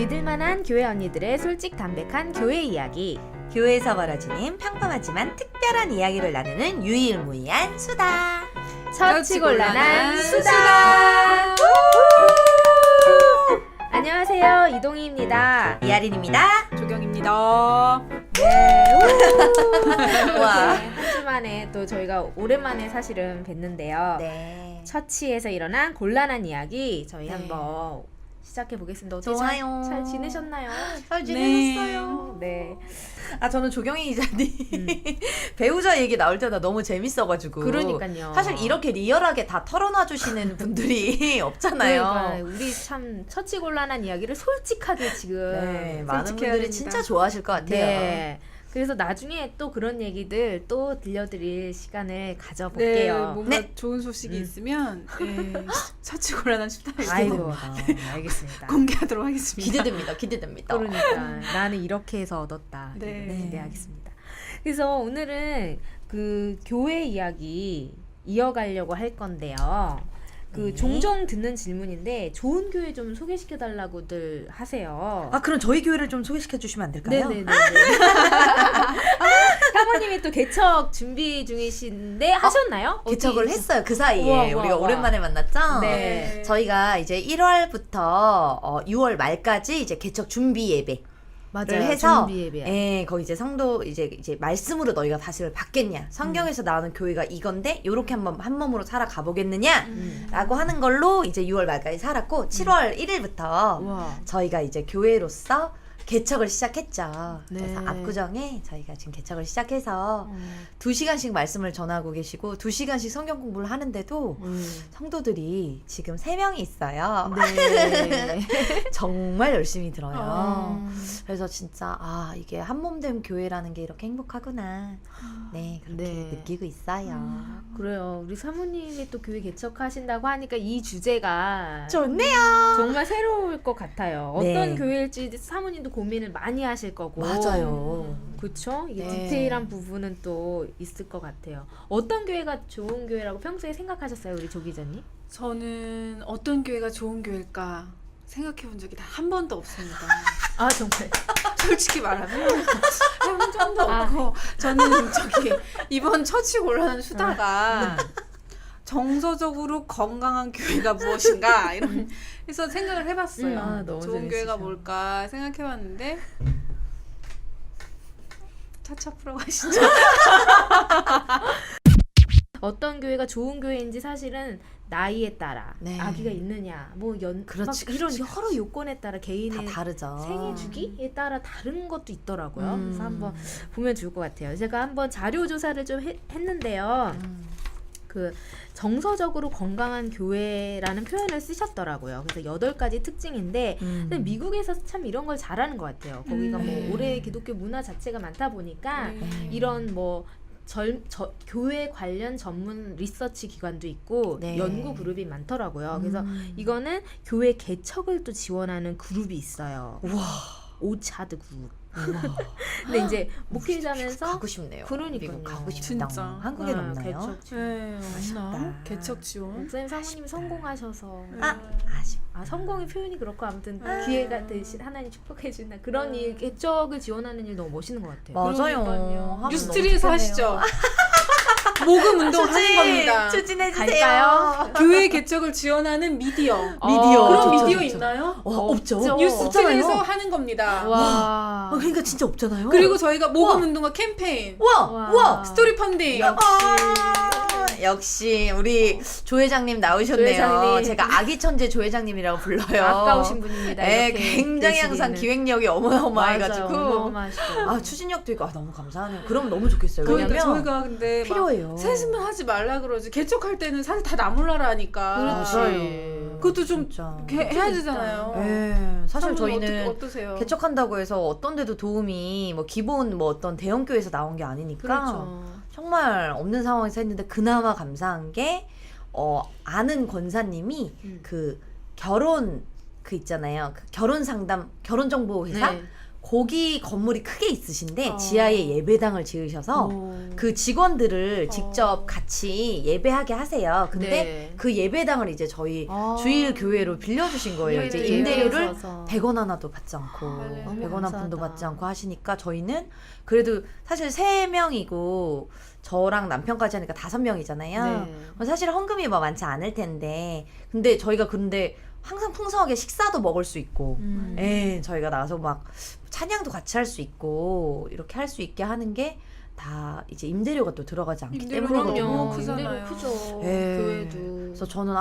믿을만한 교회 언니들의 솔직 담백한 교회 이야기. 교회에서 벌어지는 평범하지만 특별한 이야기를 나누는 유일무이한 수다. 처치곤란한 수다. 안녕하세요, 이동희입니다. 이하린입니다. 조경입니다. 네. 와. 한 주 만에 또 저희가 오랜만에 사실은 뵀는데요. 네. 처치에서 일어난 곤란한 이야기 저희 네. 한번 시작해 보겠습니다. 어떻게 좋아요. 잘 지내셨나요? 잘 지내셨어요. 네. 아, 저는 조경희 기자님 배우자 얘기 나올 때마다 너무 재밌어가지고. 그러니까요. 사실 이렇게 리얼하게 다 털어놔 주시는 분들이 없잖아요. 그러니까 우리 참 처치곤란한 이야기를 솔직하게 지금 네, 많은 솔직해야 분들이 됩니다. 진짜 좋아하실 것 같아요. 네. 그래서 나중에 또 그런 얘기들 또 들려드릴 시간을 가져볼게요. 뭔가 네. 좋은 소식이 있으면 처치곤란한 슈타에서 아이고, 알겠습니다. 공개하도록 하겠습니다. 기대됩니다. 그러니까 나는 이렇게 해서 얻었다. 네. 기대하겠습니다. 그래서 오늘은 그 교회 이야기 이어가려고 할 건데요. 그 네. 종종 듣는 질문인데 좋은 교회 좀 소개시켜달라고들 하세요. 아, 그럼 저희 교회를 좀 소개시켜 주시면 안 될까요? 네네네. 사모님이 또 개척 준비 중이신데 하셨나요? 개척을 어디- 했어요. 그 사이에 우와, 우리가 우와. 오랜만에 만났죠. 네. 저희가 이제 1월부터 6월 말까지 이제 개척 준비 예배. 맞아요. 해서 준비 예배. 예, 거기 이제 성도 이제 말씀으로 너희가 다시를 받겠냐? 성경에서 나오는 교회가 이건데 요렇게 한번 한 몸으로 살아가 보겠느냐? 라고 하는 걸로 이제 6월 말까지 살았고 7월 1일부터 우와. 저희가 이제 교회로서 개척을 시작했죠. 네. 그래서 압구정에 저희가 지금 개척을 시작해서 2시간씩 말씀을 전하고 계시고 2시간씩 성경 공부를 하는데도 성도들이 지금 3명이 있어요. 네. 정말 열심히 들어요. 아. 그래서 진짜 이게 한몸된 교회라는 게 이렇게 행복하구나. 네, 그렇게 네. 느끼고 있어요. 그래요. 우리 사모님이 또 교회 개척하신다고 하니까 이 주제가 좋네요. 정말 새로울 것 같아요. 네. 어떤 교회일지 사모님도 고민을 많이 하실 거고. 맞아요. 그렇죠? 이게 네. 디테일한 부분은 또 있을 것 같아요. 어떤 교회가 좋은 교회라고 평소에 생각하셨어요, 우리 조 기자님? 저는 어떤 교회가 좋은 교회일까 생각해 본 적이 단 한 번도 없습니다. 아 정말. 솔직히 말하면 해본 적도 없고 저는 이번 처치곤란한 수다가 정서적으로 건강한 교회가 무엇인가 이런 해서 생각을 해봤어요. 너무 좋은 교회가 재밌으셔. 뭘까 생각해봤는데 차차 풀어가시죠. 어떤 교회가 좋은 교회인지 사실은 나이에 따라 네. 아기가 있느냐 그렇지, 막 이런 그렇지, 여러 요건에 따라 다 개인의 다르죠. 생애 주기에 따라 다른 것도 있더라고요. 음. 그래서 한번 보면 좋을 것 같아요. 제가 한번 자료 조사를 좀 했는데요. 그 정서적으로 건강한 교회라는 표현을 쓰셨더라고요. 그래서 8가지 특징인데 근데 미국에서 참 이런 걸 잘하는 것 같아요. 거기가 뭐 올해 기독교 문화 자체가 많다 보니까 이런 뭐 교회 관련 전문 리서치 기관도 있고 네. 연구 그룹이 많더라고요. 그래서 이거는 교회 개척을 또 지원하는 그룹이 있어요. 우와. 오차드 그룹. 근데 이제 목회자면서 가고 싶네요. 그러니까요. 미국 가고 싶다. 진짜. 한국엔 없나요? 개척 지원. 네, 아쉽다. 없나? 개척 지원. 목사님 사모님이 성공하셔서 아쉬워. 성공의 표현이 그렇고 아무튼 기회가 되신 하나님 축복해 주나 그런 일 개척을 지원하는 일 너무 멋있는 것 같아요. 맞아요. 그러니까요. 하면 뉴스트리에서 너무 하시죠. 좋겠네요. 모금 운동 하는 겁니다. 추진해주세요. 갈까요? 교회 개척을 지원하는 미디어. 미디어. 그런 좋죠, 미디어 좋죠. 있나요? 없죠. 뉴스트리에서 없잖아요. 하는 겁니다. 와. 그러니까 진짜 없잖아요. 그리고 저희가 모금 우와. 운동과 캠페인, 우와. 우와. 스토리 펀딩. 역시 우리 조 회장님 나오셨네요. 조 회장님. 제가 아기 천재 조 회장님이라고 불러요. 아까우신 분입니다. 네, 이렇게 굉장히 항상 되시기는. 기획력이 어마어마해가지고. 맞아요. 어마어마하시죠. 추진력도 있고 너무 감사하네요. 그럼 너무 좋겠어요. 그러니까 왜냐면 저희가 근데 필요해요. 세수만 하지 말라 그러지. 개척할 때는 사실 다 나몰라라 하니까. 그렇지. 그것도 좀 진짜. 해야 되잖아요. 네, 사실 사모님 저희는 어떠세요? 개척한다고 해서 어떤 데도 도움이 뭐 기본 뭐 어떤 대형 교회에서 나온 게 아니니까 그렇죠. 정말 없는 상황에서 했는데 그나마 감사한 게 아는 권사님이 그 결혼 그 있잖아요. 그 결혼 상담 결혼 정보 회사 네. 거기 건물이 크게 있으신데 어. 지하에 예배당을 지으셔서 그 직원들을 직접 같이 예배하게 하세요. 근데 네. 그 예배당을 이제 저희 아. 주일 교회로 빌려주신 거예요. 이제 교회를 임대료를 예배해서. 100원 하나도 받지 않고 맞아요. 너무 100원 한 푼도 감사하다. 받지 않고 하시니까 저희는 그래도 사실 3명이고 저랑 남편까지 하니까 5명이잖아요. 네. 사실 헌금이 뭐 많지 않을 텐데 근데 저희가 항상 풍성하게 식사도 먹을 수 있고 저희가 나가서 막 찬양도 같이 할 수 있고 이렇게 할 수 있게 하는 게 다 이제 임대료가 또 들어가지 않기 임대료가 때문이거든요. 너무 크잖아요. 임대료 크죠. 예. 교회도. 그래서 저는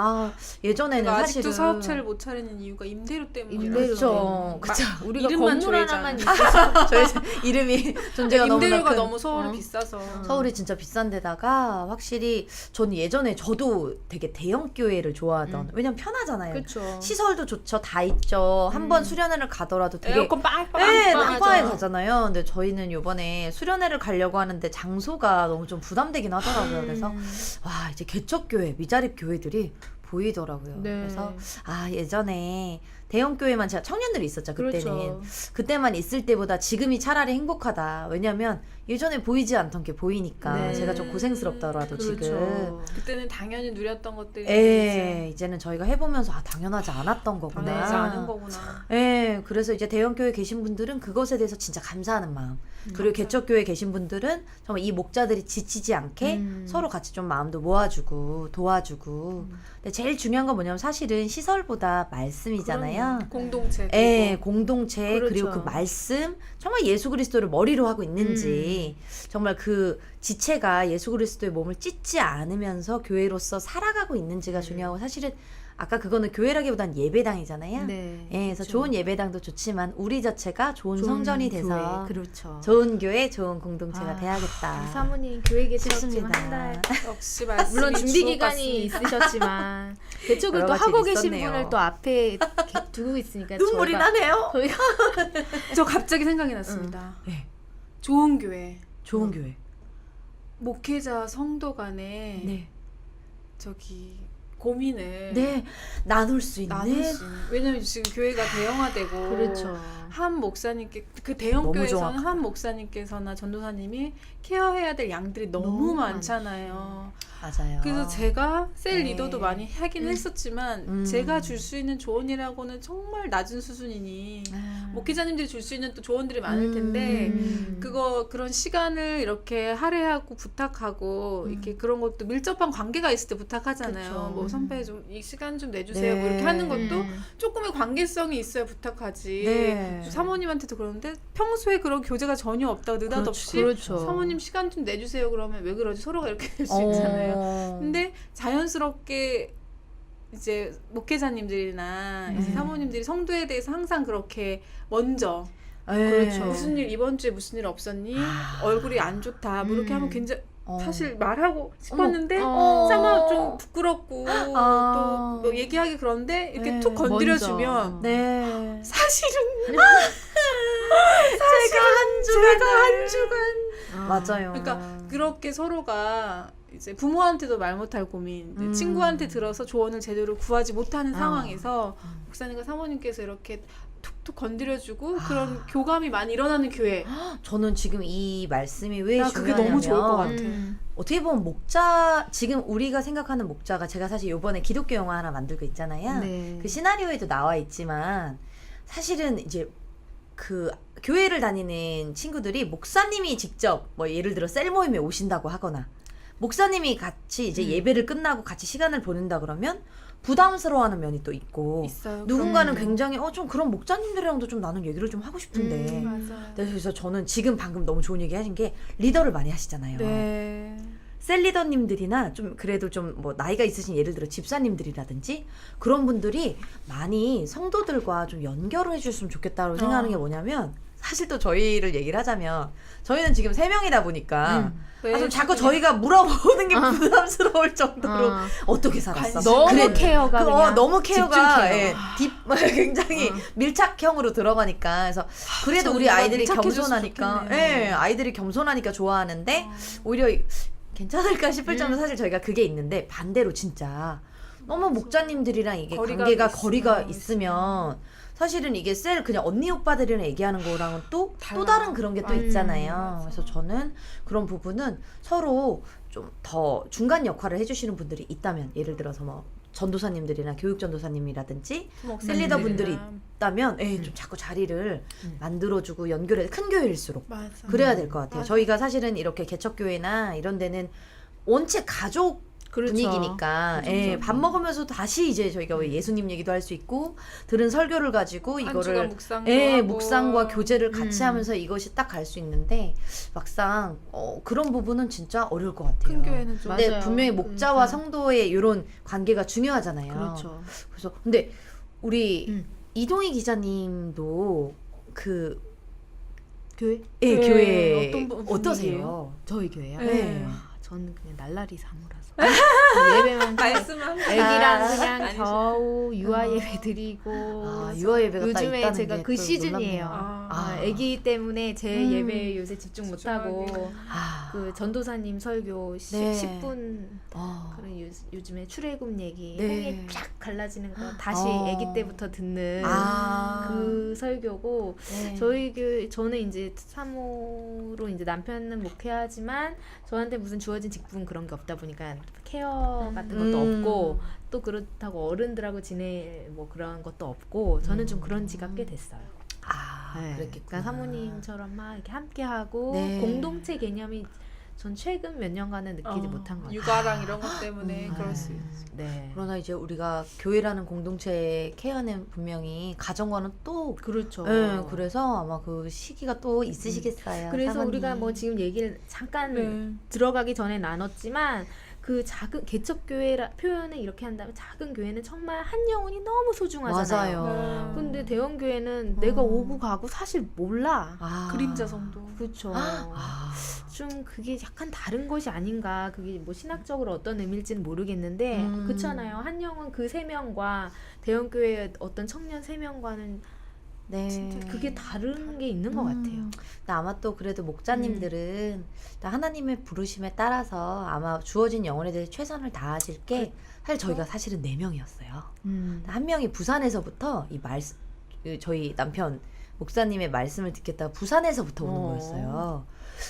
예전에는 제가 아직도 사실은 사업체를 못 차리는 이유가 임대료 때문이라서. 임대료 그쵸. 그쵸. 우리가 이름만 건물 조회잖아. 하나만 있어서 저희 이름이 존재가 너무나 임대료가 큰 너무 서울이 어. 비싸서. 서울이 진짜 비싼 데다가 확실히 전 예전에 저도 되게 대형 교회를 좋아하던 왜냐면 편하잖아요. 그렇죠. 시설도 좋죠. 다 있죠. 한 번 수련회를 가더라도 되게 에어컨 빵빵. 네, 빵빵하죠. 빵빵하게 가잖아요. 근데 저희는 요번에 수련회를 가려고 하는데 장소가 너무 좀 부담되긴 하더라고요. 그래서 와 이제 개척교회, 미자립 교회들이 보이더라고요. 네. 그래서 예전에 대형 교회만 제가 청년들이 있었죠. 그때는 그렇죠. 그때만 있을 때보다 지금이 차라리 행복하다. 왜냐면 예전에 보이지 않던 게 보이니까 네. 제가 좀 고생스럽더라도 지금. 그렇죠. 그때는 당연히 누렸던 것들이 이제는 저희가 해보면서 당연하지 않았던 거구나. 당연하지 않은 거구나. 그래서 이제 대형교회 계신 분들은 그것에 대해서 진짜 감사하는 마음. 그리고 개척교회 계신 분들은 정말 이 목자들이 지치지 않게 서로 같이 좀 마음도 모아주고 도와주고. 근데 제일 중요한 건 뭐냐면 사실은 시설보다 말씀이잖아요. 공동체. 공동체 그렇죠. 그리고 그 말씀 정말 예수 그리스도를 머리로 하고 있는지 정말 그 지체가 예수 그리스도의 몸을 찢지 않으면서 교회로서 살아가고 있는지가 중요하고 사실은 아까 그거는 교회라기보단 예배당이잖아요. 네. 그래서 그렇죠. 좋은 예배당도 좋지만 우리 자체가 좋은 성전이 돼서 교회. 그렇죠. 좋은 교회, 좋은 공동체가 아, 돼야겠다. 우리 사모님 교회 계셨지만 싶습니다. 한 달. 역시 말씀이 물론 준비 주옥 기간이 같습니다. 있으셨지만 대척을 여러 또 가지 하고 계신 있었네요. 분을 또 앞에 이렇게 두고 있으니까 눈물이 나네요. 저희가 저 갑자기 생각이 났습니다. 네. 좋은 교회. 좋은 교회. 목회자 성도 간에 네. 저기 고민을 네. 나눌 수 있는. 나눌 수 있는. 왜냐면 지금 교회가 대형화되고 그렇죠. 한 목사님께 그 대형 너무 교회에서는 정확하다. 한 목사님께서나 전도사님이 케어해야 될 양들이 너무 너무 많잖아요. 맞아요. 그래서 제가 셀 네. 리더도 많이 하긴 했었지만 제가 줄 수 있는 조언이라고는 정말 낮은 수준이니 목회자님들이 줄 수 있는 또 조언들이 많을 텐데 그런 시간을 이렇게 할애하고 부탁하고 이렇게 그런 것도 밀접한 관계가 있을 때 부탁하잖아요. 그쵸. 뭐 선배 좀 이 시간 좀 내주세요. 뭐 네. 이렇게 하는 것도 조금의 관계성이 있어야 부탁하지. 네. 사모님한테도 그러는데 평소에 그런 교제가 전혀 없다고 느닷없이 그렇죠. 사모님 시간 좀 내주세요. 그러면 왜 그러지? 서로가 이렇게 될 수 있잖아요. 근데 자연스럽게 이제 목회자님들이나 이제 네. 사모님들이 성도에 대해서 항상 그렇게 먼저 그렇죠. 무슨 일 이번 주에 무슨 일 없었니? 아. 얼굴이 안 좋다. 뭐 이렇게 하면 굉장히 사실 말하고 싶었는데 어머. 차마 좀 부끄럽고 아. 또 뭐 얘기하기 그런데 이렇게 네. 툭 건드려주면 먼저. 네. 사실은 제가 한 주간 맞아요. 그러니까 그렇게 서로가 이제 부모한테도 말 못할 고민, 이제 친구한테 들어서 조언을 제대로 구하지 못하는 상황에서 목사님과 사모님께서 이렇게 툭툭 건드려주고 그런 교감이 많이 일어나는 교회. 저는 지금 이 말씀이 왜 나 그게 중요하냐면 너무 좋을 것 같아. 어떻게 보면 목자 지금 우리가 생각하는 목자가 제가 사실 요번에 기독교 영화 하나 만들고 있잖아요. 네. 그 시나리오에도 나와 있지만 사실은 이제 그 교회를 다니는 친구들이 목사님이 직접 뭐 예를 들어 셀 모임에 오신다고 하거나 목사님이 같이 이제 예배를 끝나고 같이 시간을 보낸다 그러면 부담스러워하는 면이 또 있고 있어요. 누군가는 그럼요. 굉장히 좀 그런 목자님들이랑도 좀 나는 얘기를 좀 하고 싶은데 맞아요. 그래서 저는 지금 방금 너무 좋은 얘기 하신 게 리더를 많이 하시잖아요. 네. 셀 리더님들이나 좀 그래도 좀 뭐 나이가 있으신 예를 들어 집사님들이라든지 그런 분들이 많이 성도들과 좀 연결을 해주셨으면 좋겠다고 생각하는 게 뭐냐면 사실 또 저희를 얘기를 하자면 저희는 지금 3명이다 보니까 좀 자꾸 저희가 물어보는 게 부담스러울 정도로 어떻게 살았어? 관심. 너무 그래, 케어가 그냥 너무 케어가 집중 케어. 굉장히 밀착형으로 들어가니까 그래서 그래도 우리 누가 아이들이 밀착해줬으면 겸손하니까 좋겠네요. 아이들이 겸손하니까 좋아하는데 오히려 괜찮을까 싶을 정도로 사실 저희가 그게 있는데 반대로 진짜 너무 목자님들이랑 이게 거리가 관계가 거리가 있으면 사실은 이게 그냥 언니 오빠들이랑 얘기하는 거랑은 또 다른 그런 게 또 있잖아요. 맞아. 그래서 저는 그런 부분은 서로 좀 더 중간 역할을 해주시는 분들이 있다면, 예를 들어서 뭐 전도사님들이나 교육전도사님이라든지 셀리더 분들이 있다면 좀 자꾸 자리를 만들어주고 연결해, 큰 교회일수록 맞아. 그래야 될 것 같아요. 맞아. 저희가 사실은 이렇게 개척교회나 이런 데는 원체 가족 그렇죠. 분위기니까 밥 먹으면서 다시 이제 저희가 왜 예수님 얘기도 할 수 있고 들은 설교를 가지고 한 주간 이거를 묵상도 하고. 묵상과 교제를 같이 하면서 이것이 딱 갈 수 있는데 막상 그런 부분은 진짜 어려울 것 같아요. 큰 교회는 좀 근데 맞아요. 분명히 목자와 그러니까. 성도의 이런 관계가 중요하잖아요. 그렇죠. 그래서 근데 우리 음. 이동희 기자님도 그 교회? 교회 어떤 분이에요? 어떠세요? 저희 교회요? 네. 저는 그냥 날라리 사무라서 예배만 말씀한 애기랑 그냥 아니죠. 겨우 유아 예배 드리고 유아 예배가 딱 요즘에 있다는 제가 게 그 또 시즌이에요. 놀랍네요. 애기 때문에 제 예배에 요새 집중 못하고 아. 그 전도사님 설교 네. 10분 어. 그런 요즘에 출애굽 얘기 네. 홍해 쫙 갈라지는 거 다시 어. 애기 때부터 듣는 그 설교고 네. 저희 교회 저는 이제 사모로 이제 남편은 목회하지만 저한테 무슨 주어진 직분 그런 게 없다 보니까 케어 같은 것도 없고 또 그렇다고 어른들하고 지내 뭐 그런 것도 없고 저는 좀 그런 지가 꽤 됐어요. 네. 그랬겠구나. 그러니까 사모님처럼 막 이렇게 함께 하고 네. 공동체 개념이 전 최근 몇 년간은 느끼지 못한 것 같아요. 육아랑 이런 것 때문에 그럴 수 있어. 네. 그러나 이제 우리가 교회라는 공동체의 케어는 분명히 가정과는 또 그렇죠. 그래서 아마 그 시기가 또 있으시겠어요. 그래서 사모님. 우리가 뭐 지금 얘기를 잠깐 들어가기 전에 나눴지만 그 작은 개척교회 표현을 이렇게 한다면 작은 교회는 정말 한 영혼이 너무 소중하잖아요. 맞아요. 근데 대형 교회는 내가 오고 가고 사실 몰라. 그림자 성도. 그렇죠. 아. 좀 그게 약간 다른 것이 아닌가. 그게 뭐 신학적으로 어떤 의미일지는 모르겠는데 그렇잖아요. 한 영혼 그 세 명과 대형 교회의 어떤 청년 세 명과는 네. 진짜 그게 다른 게 있는 것 같아요. 근데 아마 또 그래도 목자님들은 하나님의 부르심에 따라서 아마 주어진 영혼에 대해서 최선을 다하실 게 사실 저희가 사실은 4명이었어요. 한 명이 부산에서부터 저희 남편 목사님의 말씀을 듣겠다가 부산에서부터 오는 거였어요.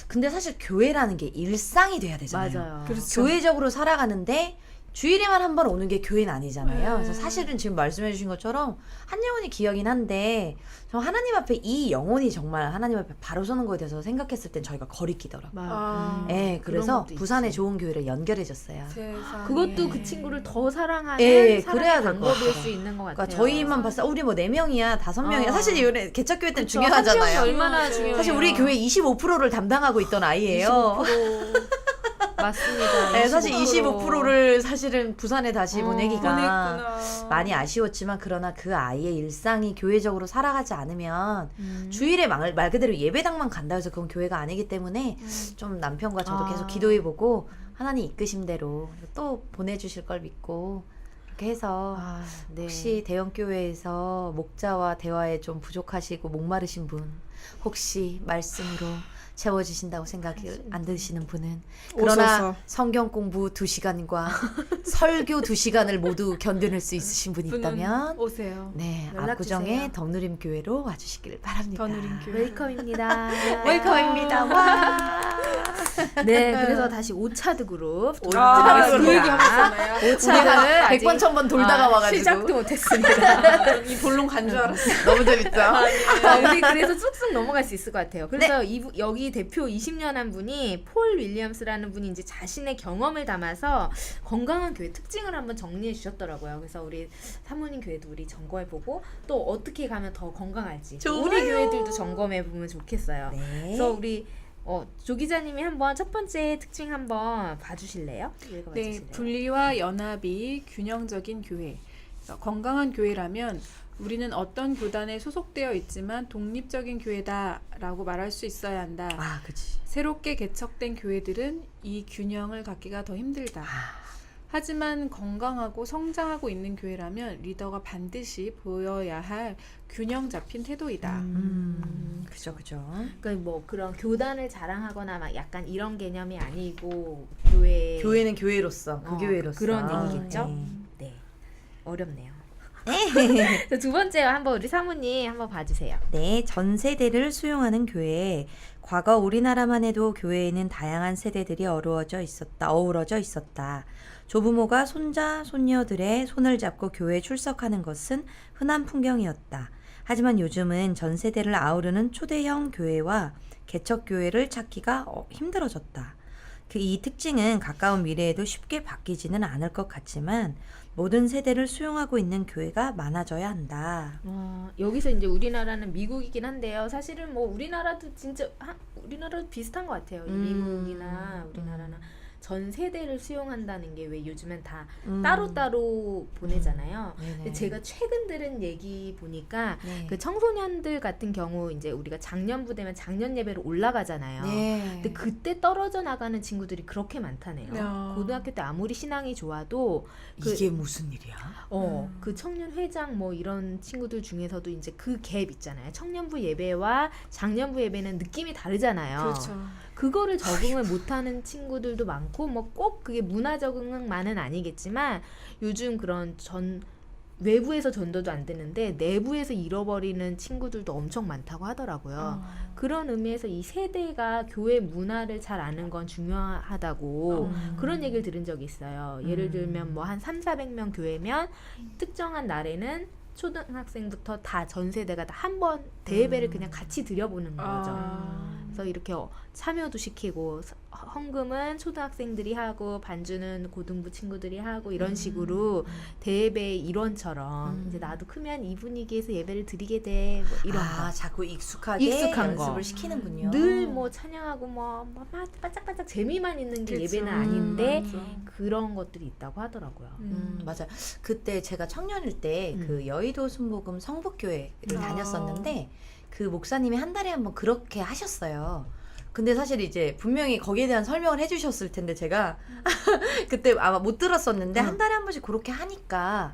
근데 사실 교회라는 게 일상이 돼야 되잖아요. 맞아요. 그렇죠. 교회적으로 살아가는데 주일에만 한 번 오는 게 교회는 아니잖아요. 그래서 사실은 지금 말씀해 주신 것처럼 한 영혼이 귀하긴 한데 저 하나님 앞에 이 영혼이 정말 하나님 앞에 바로 서는 거에 대해서 생각했을 땐 저희가 거리끼더라고요. 네, 그래서 부산에 있지. 좋은 교회를 연결해 줬어요. 세상에. 그것도 그 친구를 더 사랑하는 예, 사랑의 그래야 될것 방법일 같아요. 수 있는 것 같아요. 그러니까 저희만 봤을 때 우리 뭐 4명이야 5명이야 사실 이번에 개척교회 때는 그쵸, 한 명이 중요하잖아요. 얼마나 중요해요. 사실 우리 교회 25%를 담당하고 있던 아이예요. 25% 맞습니다. 네, 사실 25%를 사실은 부산에 다시 보내기가 보냈구나. 많이 아쉬웠지만 그러나 그 아이의 일상이 교회적으로 살아가지 않으면 주일에 말 그대로 예배당만 간다 해서 그건 교회가 아니기 때문에 좀 남편과 저도 계속 기도해보고 하나님 이끄심 대로 또 보내주실 걸 믿고 이렇게 해서 네. 혹시 대형교회에서 목자와 대화에 좀 부족하시고 목마르신 분 혹시 말씀으로 채워주신다고 생각이 안 드시는 분은 그러나 오소서. 성경 공부 2시간과 설교 2시간을 모두 견뎌낼 수 있으신 분이 있다면 오세요. 네, 연락 압구정의 주세요. 덕누림 교회로 와주시길 바랍니다. 덕누림 교회. 웰컴입니다. 웰컴입니다. 와. 네, 그래서 다시 오차드 그룹 그 얘기 하고 있었나요? 우리가 100번 1000번 돌다가 와가지고 시작도 못했습니다. 이 본론 간 줄 알았어. 너무 재밌죠? 우리 그래서 쑥쑥 넘어갈 수 있을 것 같아요. 그래서 여기 대표 20년 한 분이 폴 윌리엄스라는 분이 이제 자신의 경험을 담아서 건강한 교회 특징을 한번 정리해 주셨더라고요. 그래서 우리 사모님 교회도 우리 점검해보고 또 어떻게 가면 더 건강할지 우리 교회들도 점검해보면 좋겠어요. 네. 그래서 우리 조 기자님이 한번 첫 번째 특징 한번 봐주실래요? 네, 분리와 연합이 균형적인 교회. 그래서 건강한 교회라면 우리는 어떤 교단에 소속되어 있지만 독립적인 교회다라고 말할 수 있어야 한다. 그치. 새롭게 개척된 교회들은 이 균형을 갖기가 더 힘들다. 하지만 건강하고 성장하고 있는 교회라면 리더가 반드시 보여야 할 균형 잡힌 태도이다. 그죠. 그러니까 뭐 그런 교단을 자랑하거나 막 약간 이런 개념이 아니고 교회는 교회로서 그 교회로서 그런 얘기겠죠? 네. 네, 어렵네요. 자, 두 번째 한번 우리 사모님 한번 봐주세요. 네, 전 세대를 수용하는 교회. 과거 우리나라만 해도 교회에는 다양한 세대들이 어우러져 있었다. 조부모가 손자, 손녀들의 손을 잡고 교회에 출석하는 것은 흔한 풍경이었다. 하지만 요즘은 전 세대를 아우르는 초대형 교회와 개척 교회를 찾기가 힘들어졌다. 이 특징은 가까운 미래에도 쉽게 바뀌지는 않을 것 같지만 모든 세대를 수용하고 있는 교회가 많아져야 한다. 여기서 이제 우리나라는 미국이긴 한데요. 사실은 뭐 우리나라도 진짜 우리나라도 비슷한 것 같아요. 이 미국이나 우리나라나 전 세대를 수용한다는 게 왜 요즘엔 다 따로따로 보내잖아요. 근데 제가 최근 들은 얘기 보니까 네. 그 청소년들 같은 경우 이제 우리가 작년부 되면 작년 예배로 올라가잖아요. 네. 근데 그때 떨어져 나가는 친구들이 그렇게 많다네요. 야. 고등학교 때 아무리 신앙이 좋아도 이게 무슨 일이야? 그 청년 회장 뭐 이런 친구들 중에서도 이제 그 갭 있잖아요. 청년부 예배와 작년부 예배는 느낌이 다르잖아요. 그렇죠. 그거를 적응을 못하는 친구들도 많고 뭐 꼭 그게 문화 적응만은 아니겠지만 요즘 그런 외부에서 전도도 안 되는데 내부에서 잃어버리는 친구들도 엄청 많다고 하더라고요. 그런 의미에서 이 세대가 교회 문화를 잘 아는 건 중요하다고 그런 얘기를 들은 적이 있어요. 예를 들면 뭐 한 300~400명 교회면 특정한 날에는 초등학생부터 다 전 세대가 다 한 번 대예배를 그냥 같이 드려보는 거죠. 그래서 이렇게 참여도 시키고 헌금은 초등학생들이 하고 반주는 고등부 친구들이 하고 이런 식으로 대예배 일원처럼 이제 나도 크면 이 분위기에서 예배를 드리게 돼 뭐 이런 거. 자꾸 익숙하게 익숙한 거. 연습을 시키는군요. 늘 뭐 찬양하고 뭐 반짝반짝 재미만 있는 게 그쵸. 예배는 아닌데 맞아. 그런 것들이 있다고 하더라고요. 맞아요. 그때 제가 청년일 때 그 여의도 순복음 성북교회를 다녔었는데 그 목사님이 한 달에 한 번 그렇게 하셨어요. 근데 사실 이제 분명히 거기에 대한 설명을 해주셨을 텐데 제가 그때 아마 못 들었었는데 한 달에 한 번씩 그렇게 하니까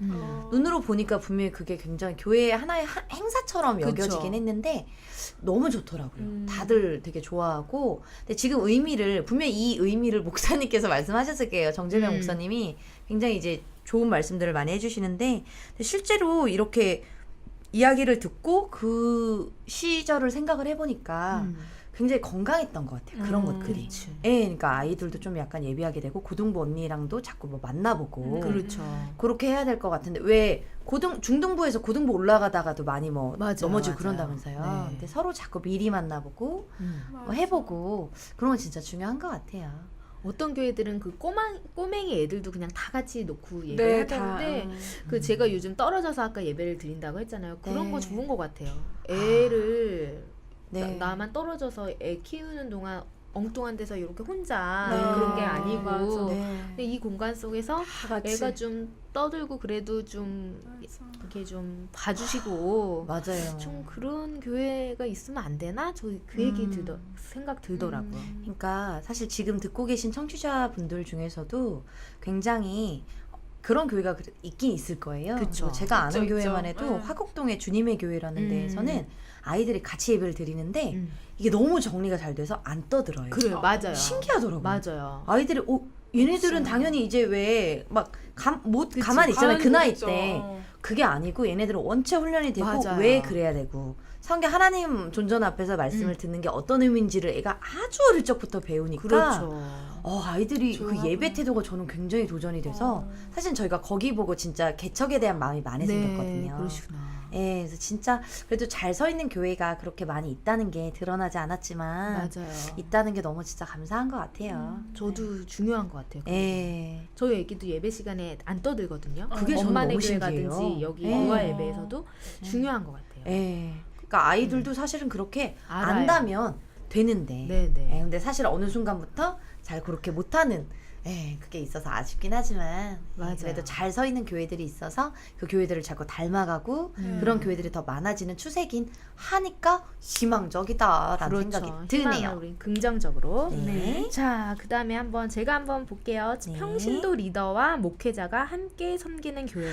눈으로 보니까 분명히 그게 굉장히 교회의 하나의 행사처럼 그쵸. 여겨지긴 했는데 너무 좋더라고요. 다들 되게 좋아하고 근데 지금 의미를 분명히 이 의미를 목사님께서 말씀하셨을 거예요. 정재명 목사님이 굉장히 이제 좋은 말씀들을 많이 해주시는데 근데 실제로 이렇게 이야기를 듣고 그 시절을 생각을 해보니까 굉장히 건강했던 것 같아요. 그런 것들이. 그치. 예, 그러니까 아이들도 좀 약간 예비하게 되고 고등부 언니랑도 자꾸 뭐 만나보고 그렇죠. 그렇게 해야 될 것 같은데 왜 중등부에서 고등부 올라가다가도 많이 뭐 맞아요, 넘어지고 맞아요. 그런다면서요. 네. 근데 서로 자꾸 미리 만나보고 뭐 해보고 그런 건 진짜 중요한 것 같아요. 어떤 교회들은 그 꼬맹이 애들도 그냥 다 같이 놓고 예배를 네, 하던데 그 제가 요즘 떨어져서 아까 예배를 드린다고 했잖아요. 그런 네. 거 좋은 것 같아요. 애를 네. 나만 떨어져서 애 키우는 동안 엉뚱한 데서 이렇게 혼자 네. 그런 게 아니고 맞아. 네. 근데 이 공간 속에서 다 같이. 애가 좀 떠들고 그래도 좀 맞아. 이렇게 좀 봐주시고 맞아요. 좀 그런 교회가 있으면 안 되나? 저 그 얘기 생각 들더라고요. 그러니까 사실 지금 듣고 계신 청취자분들 중에서도 굉장히 그런 교회가 있긴 있을 거예요. 그쵸. 그리고 제가 아는 있죠, 교회만 있죠. 해도 네. 화곡동의 주님의 교회라는 데에서는 아이들이 같이 예배를 드리는데 음. 이게 너무 정리가 잘 돼서 안 떠들어요. 그래요, 맞아요. 신기하더라고요. 맞아요. 아이들이 얘네들은 없어요. 당연히 이제 왜 막 그치. 가만히 있잖아요. 그 나이 있죠. 때. 그게 아니고 얘네들은 원체 훈련이 되고 맞아요. 왜 그래야 되고 성경 하나님 존전 앞에서 말씀을 듣는 게 어떤 의미인지를 애가 아주 어릴 적부터 배우니까 그렇죠. 아이들이 그 좋아하구나. 예배 태도가 저는 굉장히 도전이 돼서 사실 저희가 거기 보고 진짜 개척에 대한 마음이 많이 생겼거든요. 네, 그러시구나. 예, 그래서 진짜 그래도 잘 서 있는 교회가 그렇게 많이 있다는 게 드러나지 않았지만 맞아요. 있다는 게 너무 진짜 감사한 것 같아요. 저도 중요한 것 같아요. 예. 저희 애기도 예배 시간에 안 떠들거든요. 그게 저는 엄마네 너무 교회 신기해요. 가든지 여기 예. 유아 예배에서도 중요한 것 같아요. 예. 그러니까 아이들도 사실은 그렇게 알아요. 안다면 되는데. 네네. 예, 근데 사실 어느 순간부터 잘 그렇게 못하는 그게 있어서 아쉽긴 하지만 맞아요. 그래도 잘 서 있는 교회들이 있어서 그 교회들을 자꾸 닮아가고 그런 교회들이 더 많아지는 추세긴 하니까 희망적이다라는 생각이 희망을 드네요. 우리 긍정적으로. 네. 자, 그 다음에 제가 한번 볼게요. 네. 평신도 리더와 목회자가 함께 섬기는 교회.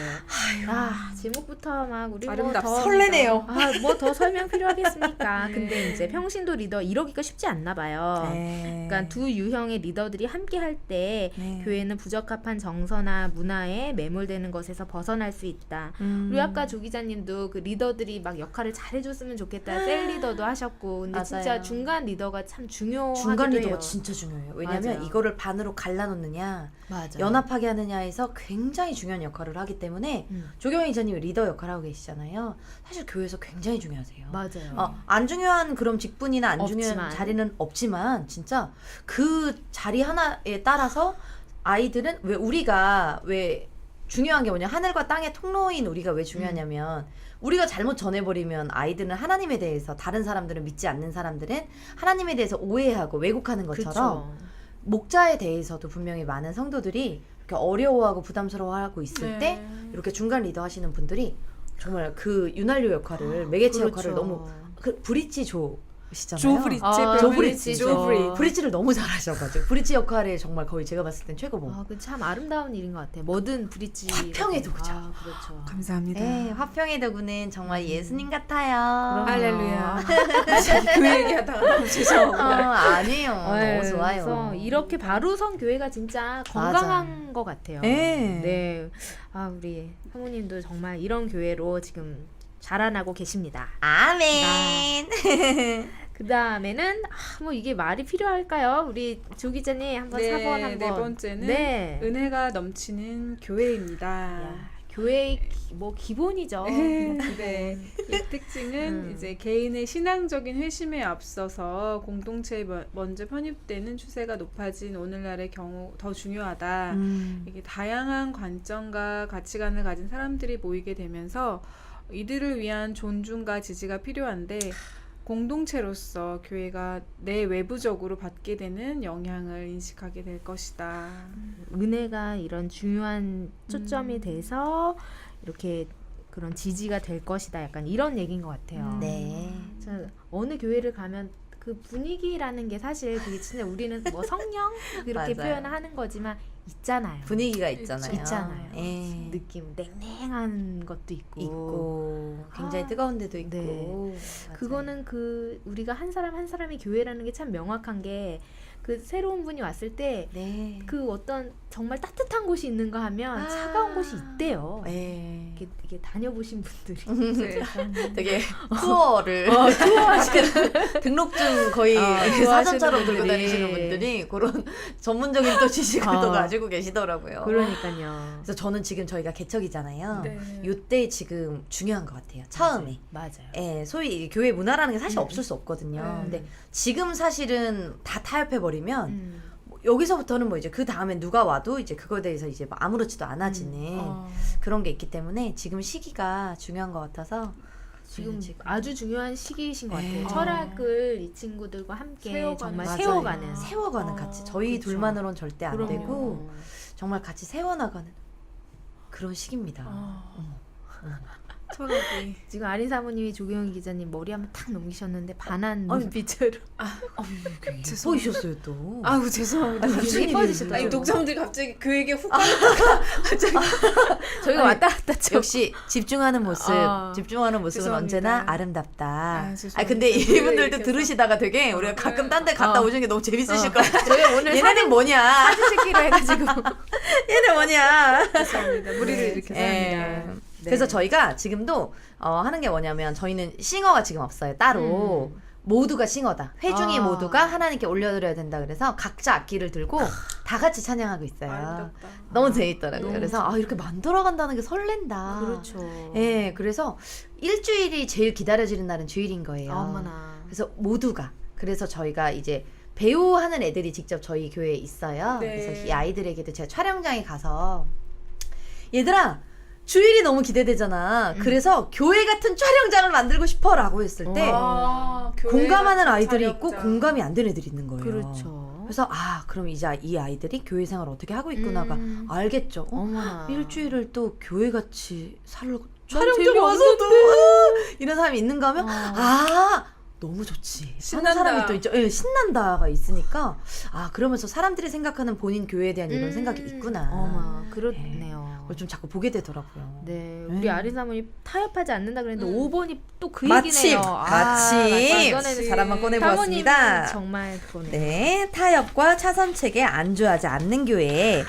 제목부터 막 우리 아름답- 뭐 더 설레네요. 뭐 더 설명 필요하겠습니까? 근데 이제 평신도 리더 이러기가 쉽지 않나 봐요. 네. 그러니까 두 유형의 리더들이 함께 할 때 때 네. 교회는 부적합한 정서나 문화에 매몰되는 것에서 벗어날 수 있다. 그리고 아까 조 기자님도 그 리더들이 막 역할을 잘해줬으면 좋겠다. 셀 리더도 하셨고, 근데 맞아요. 진짜 중간 리더가 참 중요하기도 중간 리더가 해요. 진짜 중요해요. 왜냐하면 맞아요. 이거를 반으로 갈라놓느냐 맞아요. 연합하게 하느냐에서 굉장히 중요한 역할을 하기 때문에 조경희 기자님이 리더 역할을 하고 계시잖아요. 사실 교회에서 굉장히 중요하세요. 맞아요. 안 중요한 그런 직분이나 안 중요한 없지만. 자리는 없지만 진짜 그 자리 하나에 따라서 아이들은 왜 우리가 왜 중요한 게 뭐냐 하늘과 땅의 통로인 우리가 왜 중요하냐면 우리가 잘못 전해버리면 아이들은 하나님에 대해서 다른 사람들은 믿지 않는 사람들은 하나님에 대해서 오해하고 왜곡하는 것처럼 그렇죠. 목자에 대해서도 분명히 많은 성도들이 이렇게 어려워하고 부담스러워하고 있을 네. 때 이렇게 중간 리더 하시는 분들이 정말 그 윤활유 역할을 매개체 그렇죠. 역할을 너무 그 브릿지 조시잖아요. 조브리지, 아, 조브리지, 조브리. 브릿지를 너무 잘하셔가지고 브릿지 역할을 정말 거의 제가 봤을 땐 최고봉. 그 참 아름다운 일인 것 같아요. 뭐든 브릿지. 화평의 도구죠. 그렇죠. 감사합니다. 네, 화평의 도구는 정말 예수님 같아요. 할렐루야. 그 얘기하다가 죄송합니다. 아니에요. 네, 너무 좋아요. 그래서 이렇게 바로 선 교회가 진짜 건강한 것 같아요. 네. 네. 우리 사모님도 정말 이런 교회로 지금 자라나고 계십니다. 아멘. 그 다음에는 뭐 이게 말이 필요할까요? 우리 조 기자님 한번 4번 한번. 네 번째는 네. 은혜가 넘치는 교회입니다. 야, 교회의 뭐 기본이죠. 네, 이 특징은 이제 개인의 신앙적인 회심에 앞서서 공동체에 먼저 편입되는 추세가 높아진 오늘날의 경우 더 중요하다. 이게 다양한 관점과 가치관을 가진 사람들이 모이게 되면서 이들을 위한 존중과 지지가 필요한데 공동체로서 교회가 내외부적으로 받게 되는 영향을 인식하게 될 것이다. 은혜가 이런 중요한 초점이 돼서 이렇게 그런 지지가 될 것이다. 약간 이런 얘기인 것 같아요. 네. 어느 교회를 가면 그 분위기라는 게 사실 그게 진짜 우리는 뭐 성령 그렇게 맞아요. 표현하는 거지만 있잖아요. 분위기가 있잖아요. 있잖아요. 예. 느낌 냉랭한 것도 있고 굉장히 뜨거운 데도 있고. 네. 맞아요. 그거는 그 우리가 한 사람 한 사람이 교회라는 게 참 명확한 게 그 새로운 분이 왔을 때 네. 그 어떤 정말 따뜻한 곳이 있는가 하면 차가운 곳이 있대요. 네. 이게 다녀보신 분들이 네. 되게 투어를 등록증 거의 좋아하시는 사전처럼 들고 분들이. 다니시는 분들이 그런 전문적인 또 지식을 또 어. 가지고 계시더라고요. 그러니까요. 그래서 저는 지금 저희가 개척이잖아요. 네. 이때 지금 중요한 것 같아요. 처음에. 맞아요. 예, 소위 이게 교회 문화라는 게 사실 없을 수 없거든요. 근데 지금 사실은 다 타협해 버리면 뭐 여기서부터는 뭐 이제 그 다음에 누가 와도 이제 그거에 대해서 이제 뭐 아무렇지도 않아지는 그런 게 있기 때문에 지금 시기가 중요한 것 같아서 지금 지금. 아주 중요한 시기이신 것 같아요. 네. 철학을 이 친구들과 함께 세워가는. 정말 맞아요. 세워가는. 세워가는 같이 저희 그렇죠. 둘만으로는 절대 안 그럼요. 되고 정말 같이 세워나가는 그런 시기입니다. 철학이. 지금 아린 사모님이 조경희 기자님 머리 한번 탁 넘기셨는데 반한 눈빛으로 보이셨어요 또. 아우 죄송합니다. 무슨 갑자기 일이에요? 아니 독자분들 갑자기 그 얘기에 훅 저희가 아니, 왔다 갔다 쳐. 역시 집중하는 모습, 집중하는 모습은 죄송합니다. 언제나 아름답다. 죄송합니다. 근데 이분들도 그 들으시다가 되게 우리가 가끔 딴 데 갔다 오시는 게 너무 재밌으실 거예요. 저희가 오늘 얘네는 뭐냐? 사진 찍기로 해가지고 얘네 뭐냐? 죄송합니다. 무리를 이렇게 예. 합니다. 그래서 저희가 지금도 하는 게 뭐냐면 저희는 싱어가 지금 없어요. 따로. 모두가 싱어다. 회중이 모두가 하나님께 올려드려야 된다. 그래서 각자 악기를 들고 다 같이 찬양하고 있어요. 아름답다. 너무 재밌더라고요. 너무 그래서 이렇게 만들어간다는 게 설렌다. 그렇죠. 예, 그래서 일주일이 제일 기다려지는 날은 주일인 거예요. 어머나. 그래서 모두가. 그래서 저희가 이제 배우하는 애들이 직접 저희 교회에 있어요. 네. 그래서 이 아이들에게도 제가 촬영장에 가서 얘들아 주일이 너무 기대되잖아. 그래서 교회 같은 촬영장을 만들고 싶어라고 했을 때 교회 공감하는 같은 아이들이 촬영장. 있고 공감이 안 되는 애들이 있는 거예요. 그렇죠. 그래서 그럼 이제 이 아이들이 교회 생활을 어떻게 하고 있구나가 알겠죠. 어머나. 일주일을 또 교회 같이 살고 난 촬영장 와서도 이런 사람이 있는가 하면 너무 좋지. 신난다. 하는 사람이 또 있죠. 예, 신난다가 있으니까 그러면서 사람들이 생각하는 본인 교회에 대한 이런 생각이 있구나. 어머, 그렇네요. 그걸 좀 자꾸 보게 되더라고요. 네, 우리 아린 사모님 타협하지 않는다 그랬는데 5번이 또 그 마침, 얘기네요. 마침 잘 한번 꺼내보았습니다. 사모님은 정말 그거네요. 네, 타협과 차선책에 안주하지 않는 교회.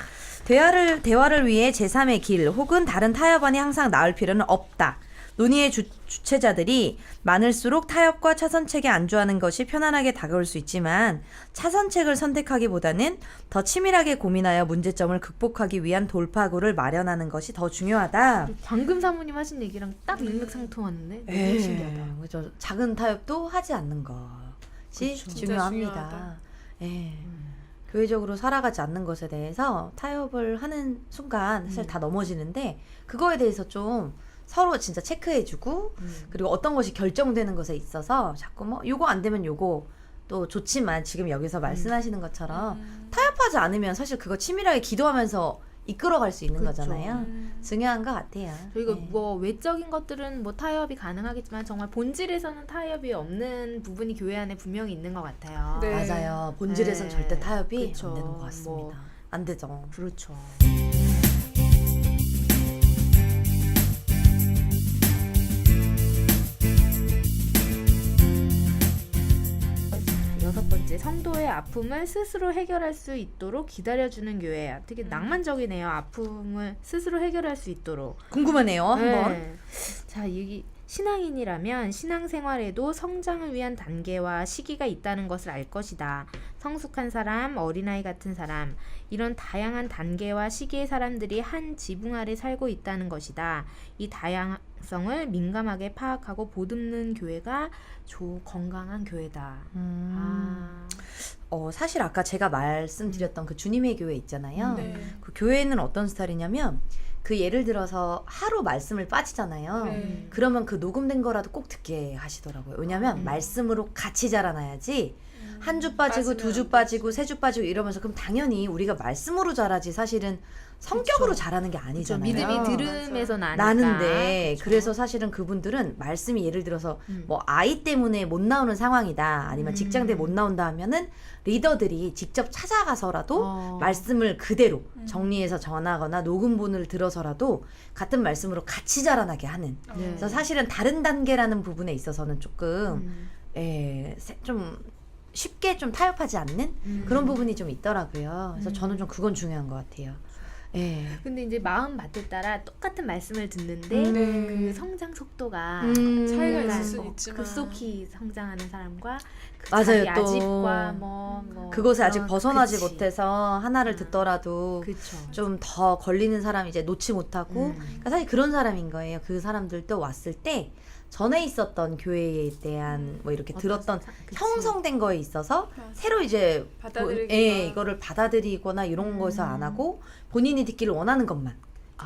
대화를 위해 제3의 길 혹은 다른 타협안이 항상 나올 필요는 없다. 논의의 주체자들이 많을수록 타협과 차선책에 안주하는 것이 편안하게 다가올 수 있지만 차선책을 선택하기보다는 더 치밀하게 고민하여 문제점을 극복하기 위한 돌파구를 마련하는 것이 더 중요하다. 방금 사모님 하신 얘기랑 딱 일맥상통하는데 너무 신기하다. 그렇죠. 작은 타협도 하지 않는 것이 그쵸. 중요합니다. 중요하다. 예. 교회적으로 살아가지 않는 것에 대해서 타협을 하는 순간 사실 다 넘어지는데 그거에 대해서 좀 서로 진짜 체크해주고 그리고 어떤 것이 결정되는 것에 있어서 자꾸 뭐 요거 안 되면 요거 또 좋지만 지금 여기서 말씀하시는 것처럼 타협하지 않으면 사실 그거 치밀하게 기도하면서 이끌어갈 수 있는 그쵸. 거잖아요. 중요한 것 같아요. 저희가 네. 뭐 외적인 것들은 뭐 타협이 가능하겠지만 정말 본질에서는 타협이 없는 부분이 교회 안에 분명히 있는 것 같아요. 네. 맞아요. 본질에선 네. 절대 타협이 그쵸. 안 되는 것 같습니다. 뭐. 안 되죠. 그렇죠. 여섯 번째, 성도의 아픔을 스스로 해결할 수 있도록 기다려주는 교회. 되게 낭만적이네요. 아픔을 스스로 해결할 수 있도록. 궁금하네요. 한번. 네. 자, 여기 신앙인이라면 신앙생활에도 성장을 위한 단계와 시기가 있다는 것을 알 것이다. 성숙한 사람, 어린아이 같은 사람, 이런 다양한 단계와 시기의 사람들이 한 지붕 아래 살고 있다는 것이다. 이 다양성을 민감하게 파악하고 보듬는 교회가 건강한 교회다. 사실 아까 제가 말씀드렸던 그 주님의 교회 있잖아요. 네. 그 교회는 어떤 스타일이냐면 그 예를 들어서 하루 말씀을 빠지잖아요. 네. 그러면 그 녹음된 거라도 꼭 듣게 하시더라고요. 왜냐면 말씀으로 같이 자라나야지 한 주 빠지고 두 주 빠지고 세 주 빠지고 이러면서 그럼 당연히 우리가 말씀으로 자라지 사실은 성격으로 그쵸. 자라는 게 그렇죠. 아니잖아요. 믿음이 들음에서 나니까. 나는데 그쵸. 그래서 사실은 그분들은 말씀이 예를 들어서 뭐 아이 때문에 못 나오는 상황이다 아니면 직장 때 못 나온다 하면은 리더들이 직접 찾아가서라도 말씀을 그대로 정리해서 전하거나 녹음본을 들어서라도 같은 말씀으로 같이 자라나게 하는. 네. 그래서 사실은 다른 단계라는 부분에 있어서는 조금 좀 쉽게 좀 타협하지 않는 그런 부분이 좀 있더라고요. 그래서 저는 좀 그건 중요한 것 같아요. 예. 근데 이제 마음 맛에 따라 똑같은 말씀을 듣는데 네. 그 성장 속도가 차이가 있을 약간 수 뭐 있지만. 급속히 성장하는 사람과 그 맞아요, 자기 또. 아집과 뭐 그것에 아직 벗어나지 그치. 못해서 하나를 듣더라도 그쵸. 좀 더 걸리는 사람이 이제 놓지 못하고 그러니까 사실 그런 사람인 거예요. 그 사람들도 왔을 때 전에 있었던 교회에 대한 뭐 이렇게 들었던 그치. 형성된 거에 있어서 맞아. 새로 이제 받아들이기가. 이거를 받아들이거나 이런 거에서 안 하고 본인이 듣기를 원하는 것만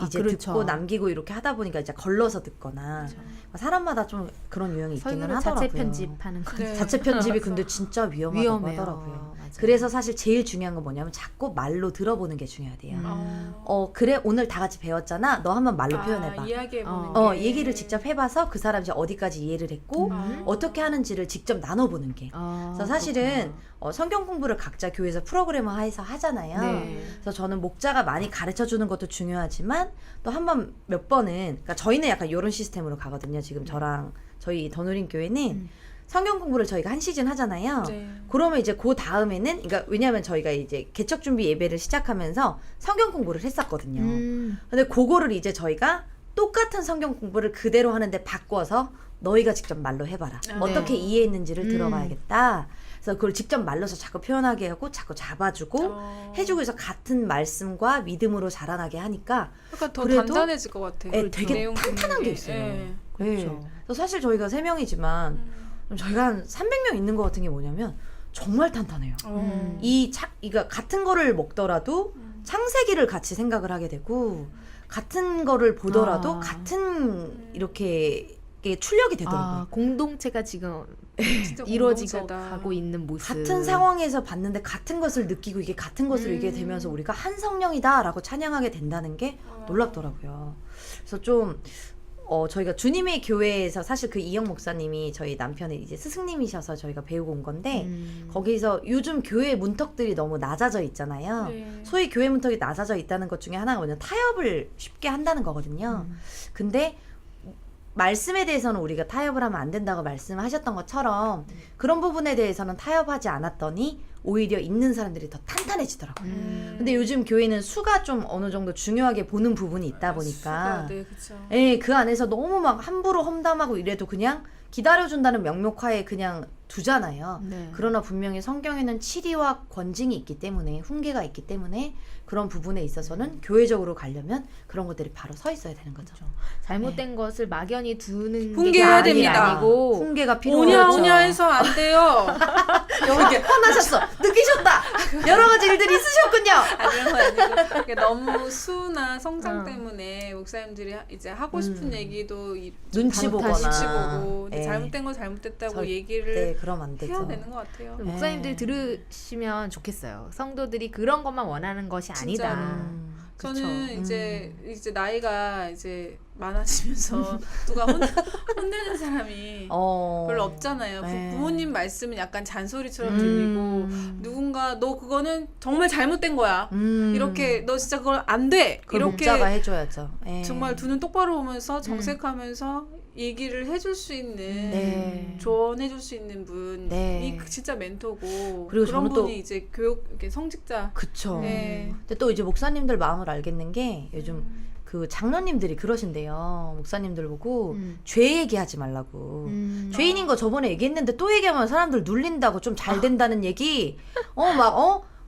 이제 그렇죠. 듣고 남기고 이렇게 하다 보니까 이제 걸러서 듣거나 사람마다 좀 그런 유형이 있기는 서로 하더라고요. 자체 편집하는 거. 네. 자체 편집이 근데 진짜 위험하다고 위험해요. 하더라고요. 맞아요. 그래서 사실 제일 중요한 건 뭐냐면 자꾸 말로 들어보는 게 중요하대요. 그래 오늘 다 같이 배웠잖아. 너 한번 말로 표현해봐. 이야기해보는 게. 얘기를 직접 해봐서 그 사람이 이제 어디까지 이해를 했고 어떻게 하는지를 직접 나눠보는 게. 그래서 사실은 성경 공부를 각자 교회에서 프로그래머해서 하잖아요. 네. 그래서 저는 목자가 많이 가르쳐 주는 것도 중요하지만 또 한 번 몇 번은 그러니까 저희는 약간 이런 시스템으로 가거든요. 지금 저랑 저희 더누린 교회는 성경 공부를 저희가 한 시즌 하잖아요. 네. 그러면 이제 그 다음에는 그러니까 왜냐면 저희가 이제 개척 준비 예배를 시작하면서 성경 공부를 했었거든요. 근데 그거를 이제 저희가 똑같은 성경 공부를 그대로 하는데 바꿔서 너희가 직접 말로 해봐라. 아, 어떻게 네. 이해했는지를 들어봐야겠다. 그래서 그걸 직접 말로서 자꾸 표현하게 하고 자꾸 잡아주고 해주고 해서 같은 말씀과 믿음으로 자라나게 하니까 그러니까 더 그래도 단단해질 것 같아. 예, 되게 내용 탄탄한 듣는 게 있어요. 예. 그래서 사실 저희가 3명이지만 저희가 한 300명 있는 것 같은 게 뭐냐면 정말 탄탄해요. 그러니까 같은 거를 먹더라도 창세기를 같이 생각을 하게 되고 같은 거를 보더라도 같은 이렇게 출력이 되더라고요. 공동체가 지금 진짜 이루어지고 공동체다. 가고 있는 모습. 같은 상황에서 봤는데 같은 것을 느끼고 이게 같은 것을 이게 되면서 우리가 한 성령이다라고 찬양하게 된다는 게 놀랍더라고요. 그래서 좀 저희가 주님의 교회에서 사실 그 이영 목사님이 저희 남편의 이제 스승님이셔서 저희가 배우고 온 건데 거기서 요즘 교회 문턱들이 너무 낮아져 있잖아요. 네. 소위 교회 문턱이 낮아져 있다는 것 중에 하나가 뭐냐면 타협을 쉽게 한다는 거거든요. 근데 말씀에 대해서는 우리가 타협을 하면 안 된다고 말씀하셨던 것처럼 그런 부분에 대해서는 타협하지 않았더니 오히려 있는 사람들이 더 탄탄해지더라고요. 근데 요즘 교회는 수가 좀 어느 정도 중요하게 보는 부분이 있다 보니까 수가, 네, 그쵸. 예, 그 안에서 너무 막 함부로 험담하고 이래도 그냥 기다려준다는 명목하에 그냥 두잖아요. 네. 그러나 분명히 성경에는 치리와 권징이 있기 때문에 훈계가 있기 때문에 그런 부분에 있어서는 교회적으로 가려면 그런 것들이 바로 서 있어야 되는 거죠. 잘못된 것을 막연히 두는 훈계해야 게 됩니다. 아니고 훈계가 필요하죠. 오냐 해서 안 돼요. 여기 화나셨어. 느끼셨다. 여러 가지 일들이 있으셨군요. 그런 건 아니고 이게 너무 수나 성장 때문에 목사님들이 이제 하고 싶은 얘기도 눈치 보거나. 눈치 보고 근데 예. 잘못된 거 잘못됐다고 절대 얘기를 그러면 안 되죠. 해야 되는 것 같아요. 목사님들 네. 들으시면 좋겠어요. 성도들이 그런 것만 원하는 것이 진짜로. 아니다. 저는 그쵸. 이제 나이가 이제 많아지면서 누가 혼내는 사람이 별로 없잖아요. 네. 부모님 말씀은 약간 잔소리처럼 들리고 누군가 너 그거는 정말 잘못된 거야. 이렇게 너 진짜 그걸 안 돼. 그걸 이렇게 목자가 해줘야죠. 예. 정말 두 눈 똑바로 오면서 정색하면서 얘기를 해줄 수 있는 네. 조언해줄 수 있는 분이 네. 진짜 멘토고 그리고 그런 저는 또- 분이 이제 교육 이렇게 성직자. 그쵸. 네. 근데 또 이제 목사님들 마음을 알겠는 게 요즘 그 장로님들이 그러신데요. 목사님들 보고 죄 얘기하지 말라고. 죄인인 거 저번에 얘기했는데 또 얘기하면 사람들 눌린다고 좀 잘 된다는 얘기.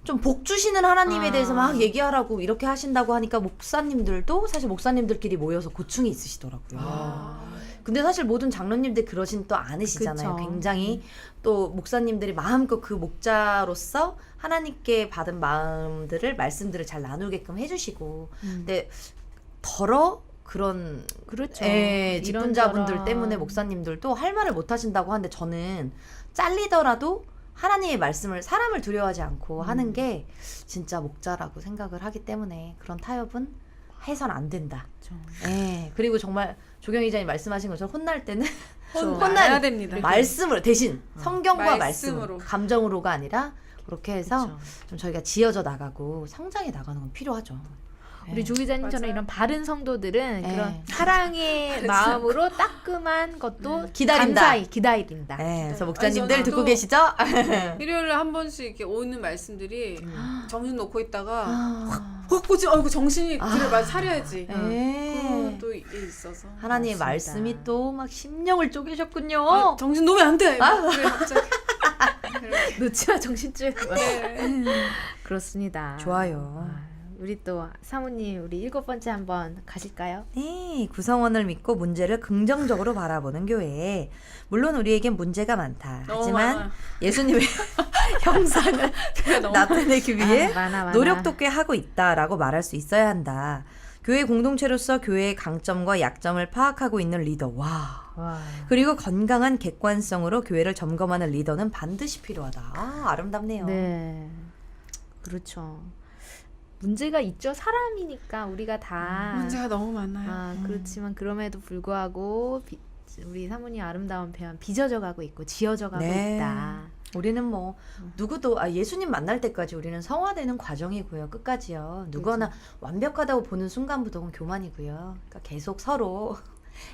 좀 복 주시는 하나님에 대해서 막 얘기하라고 이렇게 하신다고 하니까 목사님들도 사실 목사님들끼리 모여서 고충이 있으시더라고요. 근데 사실 모든 장로님들 그러신 또 않으시잖아요. 그쵸. 굉장히 또 목사님들이 마음껏 그 목자로서 하나님께 받은 마음들을 말씀들을 잘 나누게끔 해주시고 근데 더러 그런 그렇죠. 직분자분들 이런저런. 때문에 목사님들도 할 말을 못 하신다고 하는데 저는 잘리더라도 하나님의 말씀을 사람을 두려워하지 않고 하는 게 진짜 목자라고 생각을 하기 때문에 그런 타협은 해선 안 된다. 예. 그리고 정말 조경 이자님 말씀하신 것처럼 혼날 때는 혼나야 됩니다. 말씀으로 대신 성경과 말씀으로. 말씀으로 감정으로가 아니라 그렇게 해서 그쵸. 좀 저희가 지어져 나가고 성장해 나가는 건 필요하죠. 우리 조 기자님처럼 맞아요. 이런 바른 성도들은 네. 그런 사랑의 마음으로 따끔한 것도 기다린다. 감사히 기다린다. 네, 그래서 아니, 목자님들 저는 듣고 또- 계시죠? 일요일에 한 번씩 이렇게 오는 말씀들이 정신 놓고 있다가 아, 헛고지 어이구 정신이 그래 말 차려야지. 네. 그것도 있어서 하나님의 맞습니다. 말씀이 또 막 심령을 쪼개셨군요. 정신 놓으면 안 돼. 그래 갑자기. 놓치마 정신줄. 네. 그렇습니다. 좋아요. 우리 또 사모님 우리 7번째 한번 가실까요? 네, 구성원을 믿고 문제를 긍정적으로 바라보는 교회. 물론 우리에겐 문제가 많다. 너무 하지만 많아. 예수님의 형상을 너무 나타내기 위해 많아. 노력도 꽤 하고 있다라고 말할 수 있어야 한다. 교회 공동체로서 교회의 강점과 약점을 파악하고 있는 리더. 와. 와. 그리고 건강한 객관성으로 교회를 점검하는 리더는 반드시 필요하다. 아, 아름답네요. 네. 그렇죠. 문제가 있죠. 사람이니까 우리가 다 문제가 너무 많아요. 그렇지만 그럼에도 불구하고 우리 사모님 아름다운 표현 빚어져 가고 있고 지어져 가고 네. 있다. 우리는 뭐 누구도 예수님 만날 때까지 우리는 성화되는 과정이고요. 끝까지요. 누구나 완벽하다고 보는 순간부터 그건 교만이고요. 그러니까 계속 서로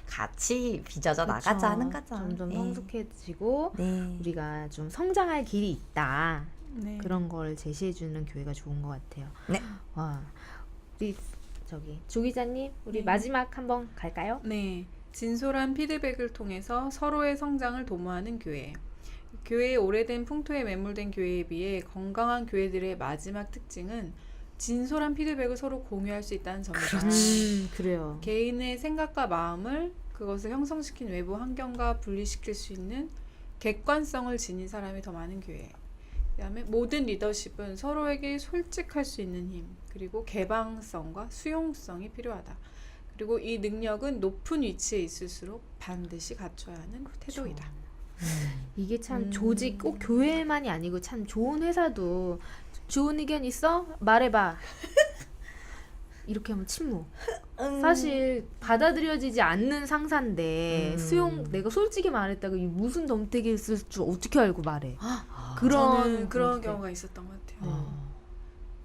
같이 빚어져 그렇죠. 나가자 하는 거죠. 점점 네. 성숙해지고 네. 우리가 좀 성장할 길이 있다. 네. 그런 걸 제시해주는 교회가 좋은 것 같아요. 네. 와, 우리 저기 조 기자님, 우리 네. 마지막 한번 갈까요? 네. 진솔한 피드백을 통해서 서로의 성장을 도모하는 교회. 교회의 오래된 풍토에 매몰된 교회에 비해 건강한 교회들의 마지막 특징은 진솔한 피드백을 서로 공유할 수 있다는 점이다. 그래요. 개인의 생각과 마음을 그것을 형성시킨 외부 환경과 분리시킬 수 있는 객관성을 지닌 사람이 더 많은 교회. 그다음에 모든 리더십은 서로에게 솔직할 수 있는 힘, 그리고 개방성과 수용성이 필요하다. 그리고 이 능력은 높은 위치에 있을수록 반드시 갖춰야 하는 태도이다. 이게 참 조직 꼭 교회만이 아니고 참 좋은 회사도 좋은 의견 있어? 말해봐. 이렇게 하면 침묵. 사실 받아들여지지 않는 상사인데 내가 솔직히 말했다가 이 무슨 덤태기 있을 줄 어떻게 알고 말해. 저는 그런 덤태기. 경우가 있었던 것 같아요.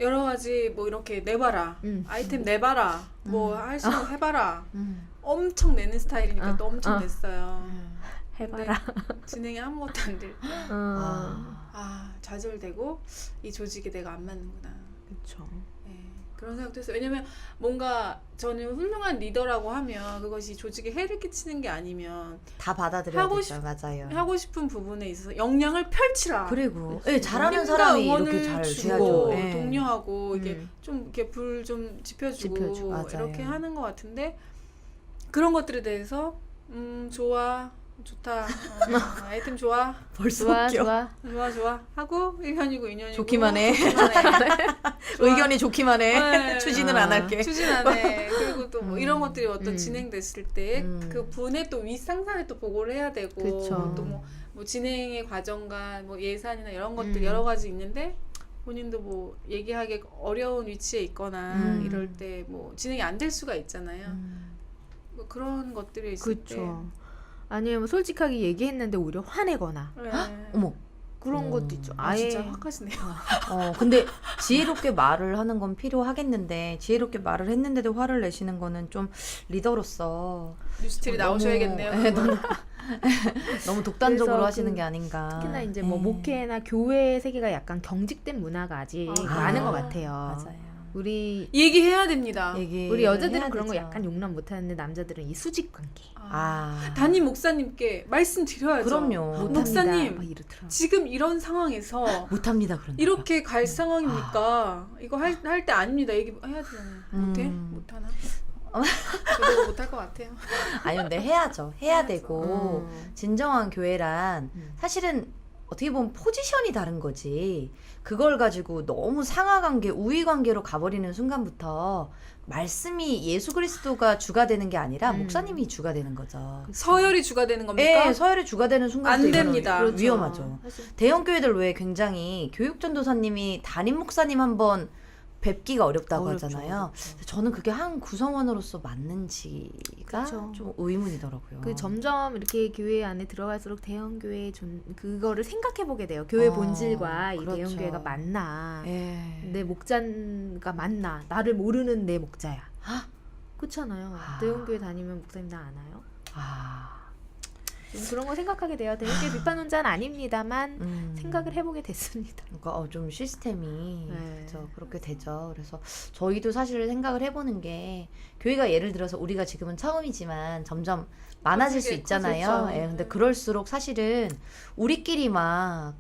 여러 가지 뭐 이렇게 내봐라, 아이템 내봐라, 뭐 할 수 있는 해봐라. 엄청 내는 스타일이니까 또 엄청 냈어요. 해봐라. 근데 진행이 아무것도 안 될 때, 좌절되고 이 조직에 내가 안 맞는구나. 그렇죠. 그런 생각도 했어요. 왜냐면 뭔가 저는 훌륭한 리더라고 하면 그것이 조직에 해를 끼치는 게 아니면 다 받아들여야 하고 되죠. 맞아요. 하고 싶은 부분에 있어서 역량을 펼치라. 그리고 잘하는 힘과 사람이 응원을 이렇게 잘 주고 돼야죠. 예. 독려하고 이게 좀 이렇게 불 좀 지펴주고 맞아요. 이렇게 하는 것 같은데 그런 것들에 대해서 좋아 좋다 아이템 좋아 벌써 좋아 웃겨. 좋아. 하고 1년이고 2년이고 좋기만 해. 좋아. 의견이 좋기만 해. 네. 추진은 안 할게. 추진 안 해. 그리고 또 뭐 이런 것들이 어떤 진행됐을 때 그 음. 분의 또 윗상사에 또 보고를 해야 되고 그쵸. 또 뭐 진행의 과정과 뭐 예산이나 이런 것들 여러 가지 있는데 본인도 뭐 얘기하기 어려운 위치에 있거나 이럴 때 뭐 진행이 안 될 수가 있잖아요. 뭐 그런 것들이 있을 그렇죠. 아니면 솔직하게 얘기했는데 오히려 화내거나 때 네. 어머. 그런 것도 있죠. 아예 아예 진짜 확하시네요. 근데 지혜롭게 말을 하는 건 필요하겠는데 지혜롭게 말을 했는데도 화를 내시는 거는 좀 리더로서 뉴스틸이 너무- 나오셔야겠네요. 네, 너무 독단적으로 그래서 하시는 게 아닌가. 특히나 이제 뭐 네. 목회나 교회 세계가 약간 경직된 문화가 아직 많은 것 같아요. 맞아요. 우리 얘기해야 됩니다. 우리 여자들은 그런 거 약간 용납 못하는데 남자들은 이 수직 관계 담임 목사님께 말씀드려야죠. 그럼요. 못합니다. 목사님, 막 이러더라고요. 지금 이런 상황에서 못합니다 그런. 이렇게 갈 상황입니까? 이거 할 때 아닙니다. 얘기해야 되잖아요. 못해? 못하나? 저도 못할 것 같아요. 아니 근데 해야죠. 해야 되고 진정한 교회란 사실은 어떻게 보면 포지션이 다른 거지. 그걸 가지고 너무 상하관계, 우위관계로 가버리는 순간부터 말씀이 예수 그리스도가 주가 되는 게 아니라 목사님이 주가 되는 거죠. 서열이 주가 되는 겁니까? 예, 서열이 주가 되는 순간부터 안 이거는 됩니다. 그렇죠. 위험하죠. 대형 교회들 왜 굉장히 교육전도사님이 담임 목사님 한번 뵙기가 어렵다고 어렵죠, 하잖아요. 어렵죠. 저는 그게 한 구성원으로서 맞는지가 그쵸. 좀 의문이더라고요. 그 점점 이렇게 교회 안에 들어갈수록 대형 교회의 그거를 생각해 보게 돼요. 교회 본질과 이 그렇죠. 대형 교회가 맞나? 예. 내 목자가 맞나? 나를 모르는 내 목자야. 그렇잖아요. 대형 교회 다니면 목사님 나 아나요? 좀 그런 거 생각하게 돼요. 대형 교회 비판론자는 아닙니다만 생각을 해보게 됐습니다. 그러니까 좀 시스템이 네. 그렇죠. 그렇게 되죠. 그래서 저희도 사실 생각을 해보는 게 교회가 예를 들어서 우리가 지금은 처음이지만 점점 많아질 수 커지게 있잖아요. 커졌죠. 예, 근데 그럴수록 사실은 우리끼리 막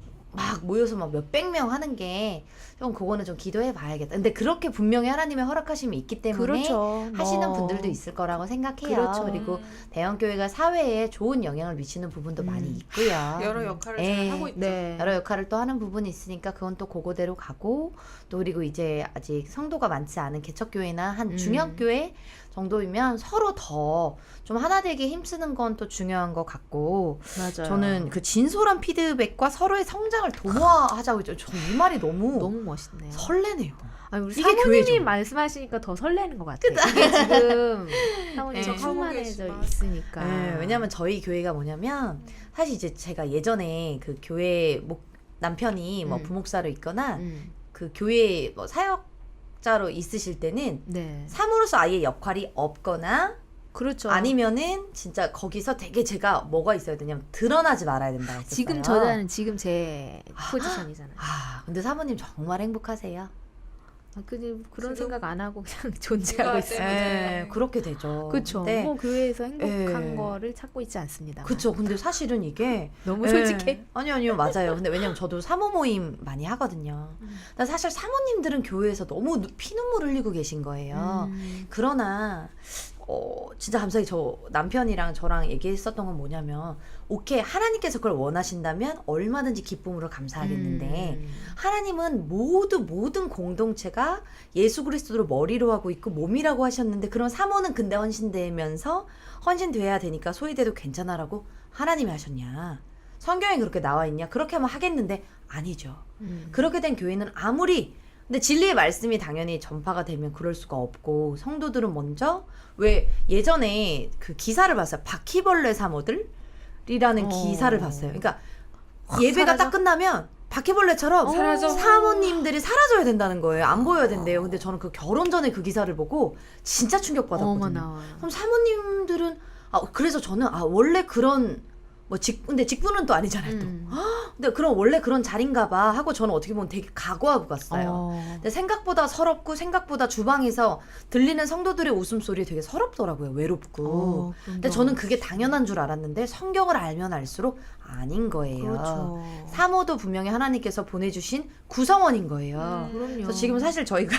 모여서 막 몇백 명 하는 게 좀 그거는 좀 기도해 봐야겠다. 근데 그렇게 분명히 하나님의 허락하심이 있기 때문에 그렇죠. 하시는 뭐. 분들도 있을 거라고 생각해요. 그렇죠. 그리고 대형 교회가 사회에 좋은 영향을 미치는 부분도 많이 있고요. 여러 역할을 예. 잘 하고 있죠. 네. 여러 역할을 또 하는 부분이 있으니까 그건 또 그거대로 가고 또 그리고 이제 아직 성도가 많지 않은 개척교회나 한 중형교회 정도이면 서로 더 좀 하나 되게 힘쓰는 건 또 중요한 것 같고 맞아요. 저는 그 진솔한 피드백과 서로의 성장을 도모하자고 했죠. 저는 이 말이 너무 멋있네요. 설레네요. 아니, 우리 이게 사모님이 교회죠. 말씀하시니까 더 설레는 것 같아요. 이게 지금 사모님 네. 충만해져 하고 있으니까. 네, 왜냐면 저희 교회가 뭐냐면 사실 이제 제가 예전에 그 교회 남편이 뭐 부목사로 있거나 그 교회 뭐 사역자로 있으실 때는 네. 사모로서 아예 역할이 없거나 그렇죠. 아니면은 진짜 거기서 되게 제가 뭐가 있어야 되냐면 드러나지 말아야 된다 했었어요. 지금 저자는 지금 제 포지션이잖아요. 근데 사모님 정말 행복하세요. 그런 지금? 생각 안 하고 그냥 존재하고 이거 있어요. 때문에. 네, 그렇게 되죠. 그렇죠. 근데 뭐 교회에서 행복한 예. 거를 찾고 있지 않습니다. 그쵸. 근데 사실은 이게 너무 솔직해. 예. 아니요 맞아요. 근데 왜냐면 저도 사모 모임 많이 하거든요. 근데 사실 사모님들은 교회에서 너무 피눈물 흘리고 계신 거예요. 그러나 진짜 감사히 저 남편이랑 저랑 얘기했었던 건 뭐냐면 오케이 하나님께서 그걸 원하신다면 얼마든지 기쁨으로 감사하겠는데 하나님은 모든 공동체가 예수 그리스도를 머리로 하고 있고 몸이라고 하셨는데 그런 사모는 근데 헌신되면서 헌신돼야 되니까 소외돼도 괜찮아라고 하나님이 하셨냐? 성경에 그렇게 나와 있냐? 그렇게 하면 하겠는데 아니죠. 그렇게 된 교회는 아무리 근데 진리의 말씀이 당연히 전파가 되면 그럴 수가 없고 성도들은 먼저 왜 예전에 그 기사를 봤어요. 바퀴벌레 사모들이라는 기사를 봤어요. 그러니까 예배가 딱 끝나면 바퀴벌레처럼 사라져. 사모님들이 사라져야 된다는 거예요. 안 보여야 된대요. 근데 저는 그 결혼 전에 그 기사를 보고 진짜 충격받았거든요. 어머나. 그럼 사모님들은 그래서 저는 원래 그런 근데 직분은 또 아니잖아요. 또. 근데 그럼 원래 그런 자리인가 봐 하고 저는 어떻게 보면 되게 각오하고 갔어요. 근데 생각보다 서럽고 생각보다 주방에서 들리는 성도들의 웃음소리 되게 서럽더라고요. 외롭고. 근데 저는 그게 당연한 줄 알았는데 성경을 알면 알수록 아닌 거예요. 그렇죠. 사모도 분명히 하나님께서 보내주신 구성원인 거예요. 그럼요. 그래서 지금 사실 저희가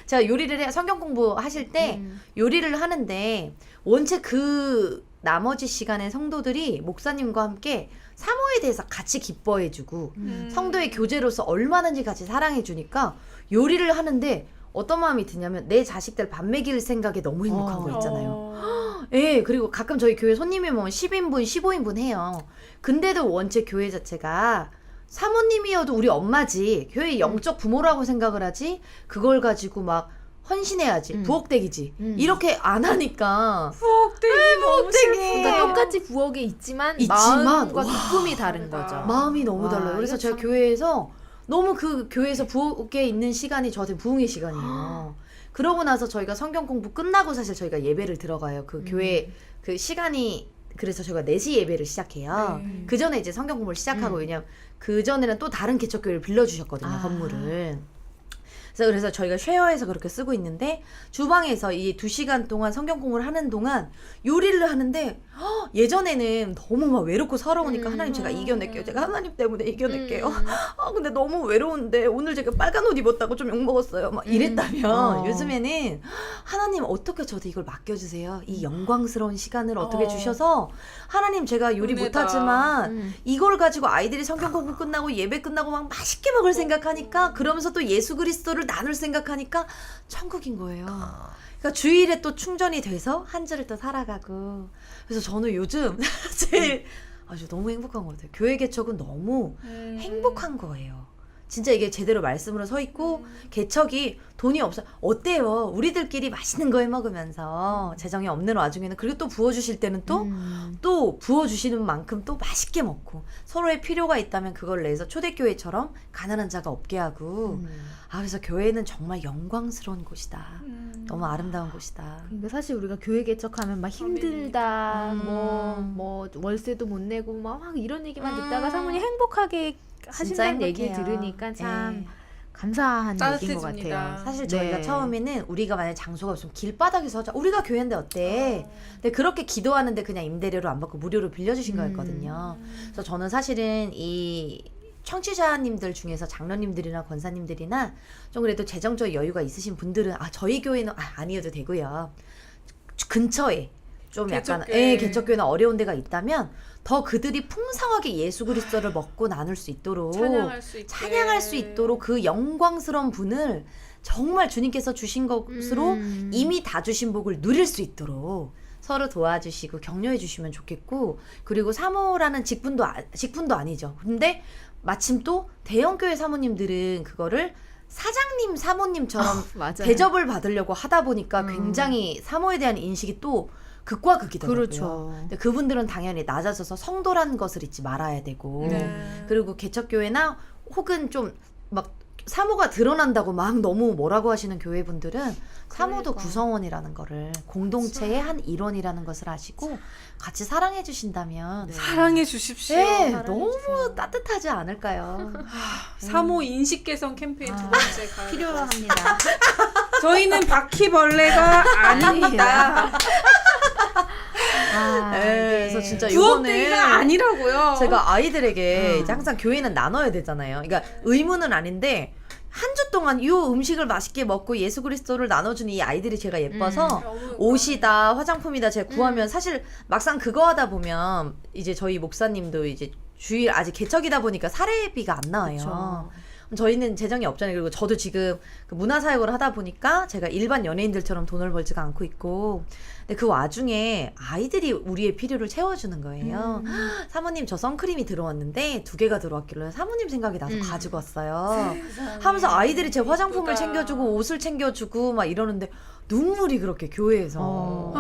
제가 요리를 성경 공부하실 때 요리를 하는데 원체 그 나머지 시간에 성도들이 목사님과 함께 사모에 대해서 같이 기뻐해주고 성도의 교제로서 얼마든지 같이 사랑해주니까 요리를 하는데 어떤 마음이 드냐면 내 자식들 밥 먹일 생각에 너무 행복한 거 있잖아요. 예, 그리고 가끔 저희 교회 손님이 뭐 10인분, 15인분 해요. 근데도 원체 교회 자체가 사모님이어도 우리 엄마지, 교회 영적 부모라고 생각을 하지, 그걸 가지고 막 헌신해야지, 부엌대기지, 이렇게 안 하니까. 부엌대기 너무 슬퍼. 그러니까 똑같이 부엌에 있지만 마음과 기쁨이 다른 거죠. 마음이 너무 와, 달라요. 그래서 이거 제가 참- 교회에서 너무 그 교회에서 부엌에 있는 시간이 저한테 부흥의 시간이에요. 그러고 나서 저희가 성경 공부 끝나고 사실 저희가 예배를 들어가요. 그 교회 그 시간이 그래서 저희가 4시 예배를 시작해요. 네. 그 전에 이제 성경 공부를 시작하고 왜냐면 그 전에는 또 다른 개척교회를 빌려주셨거든요. 건물을. 그래서 저희가 쉐어해서 그렇게 쓰고 있는데 주방에서 이 2시간 동안 성경 공부를 하는 동안 요리를 하는데 예전에는 너무 막 외롭고 서러우니까 하나님 제가 이겨낼게요. 제가 하나님 때문에 이겨낼게요. 근데 너무 외로운데 오늘 제가 빨간 옷 입었다고 좀 욕먹었어요. 막 이랬다면 요즘에는 하나님 어떻게 저한테 이걸 맡겨주세요. 이 영광스러운 시간을 어떻게 주셔서 하나님 제가 요리 은혜다. 못하지만 이걸 가지고 아이들이 성경 공부 끝나고 예배 끝나고 막 맛있게 먹을 생각하니까 그러면서 또 예수 그리스도를 나눌 생각하니까 천국인 거예요. 그러니까 주일에 또 충전이 돼서 한 주를 또 살아가고. 그래서 저는 요즘 제일 아주 너무 행복한 것 같아요. 교회 개척은 너무 행복한 거예요. 진짜 이게 제대로 말씀으로 서 있고 개척이 돈이 없어 어때요? 우리들끼리 맛있는 거 해 먹으면서 재정이 없는 와중에는 그리고 또 부어주실 때는 또 부어주시는 만큼 또 맛있게 먹고 서로의 필요가 있다면 그걸 내서 초대교회처럼 가난한 자가 없게 하고 그래서 교회는 정말 영광스러운 곳이다. 너무 아름다운 곳이다. 근데 사실 우리가 교회 개척하면 막 힘들다, 뭐 월세도 못 내고 막 이런 얘기만 듣다가 사모님 행복하게 하신다는 얘기 행복해요. 들으니까 참 네. 감사한 얘기인 것 따뜻해집니다. 같아요. 사실 저희가 네. 처음에는 우리가 만약에 장소가 없으면 길바닥에서 하자. 우리가 교회인데 어때? 근데 그렇게 기도하는데 그냥 임대료를 안 받고 무료로 빌려주신 거였거든요. 그래서 저는 사실은 이 청취자님들 중에서 장로님들이나 권사님들이나 좀 그래도 재정적 여유가 있으신 분들은 저희 교회는 아니어도 되고요. 근처에 좀 약간 개척교회. 개척교회나 어려운 데가 있다면 더 그들이 풍성하게 예수 그리스도를 먹고 나눌 수 있도록 찬양할 수 있도록 그 영광스러운 분을 정말 주님께서 주신 것으로 이미 다 주신 복을 누릴 수 있도록 서로 도와주시고 격려해 주시면 좋겠고 그리고 사모라는 직분도 아니죠. 근데 마침 또 대형교회 사모님들은 그거를 사장님 사모님처럼 맞아요. 대접을 받으려고 하다 보니까 굉장히 사모에 대한 인식이 또 극과 극이더라고요. 그렇죠. 근데 그분들은 당연히 낮아져서 성도라는 것을 잊지 말아야 되고 그리고 개척교회나 혹은 좀 막 사모가 드러난다고 막 너무 뭐라고 하시는 교회분들은 사모도 구성원이라는 거를 공동체의 한 일원이라는 것을 아시고 같이 사랑해 주신다면 사랑해 주십시오. 네, 너무 따뜻하지 않을까요? 사모 인식 개선 캠페인 2번째 가요. 필요합니다. 저희는 바퀴벌레가 아닙니다. 그래서 진짜 부엌대기가 이거는 아니라고요. 제가 아이들에게 이제 항상 교회는 나눠야 되잖아요. 그러니까 의무는 아닌데 한 주 동안 이 음식을 맛있게 먹고 예수 그리스도를 나눠주는 이 아이들이 제가 예뻐서 옷이다 화장품이다 제가 구하면 사실 막상 그거 하다 보면 이제 저희 목사님도 이제 주일 아직 개척이다 보니까 사례비가 안 나와요. 그쵸. 저희는 재정이 없잖아요. 그리고 저도 지금 그 문화사역을 하다 보니까 제가 일반 연예인들처럼 돈을 벌지가 않고 있고, 근데 그 와중에 아이들이 우리의 필요를 채워주는 거예요. 사모님 저 선크림이 들어왔는데 2개가 들어왔길래 사모님 생각이 나서 가지고 왔어요. 하면서 아이들이 제 화장품을 예쁘다. 챙겨주고 옷을 챙겨주고 막 이러는데 눈물이 그렇게 교회에서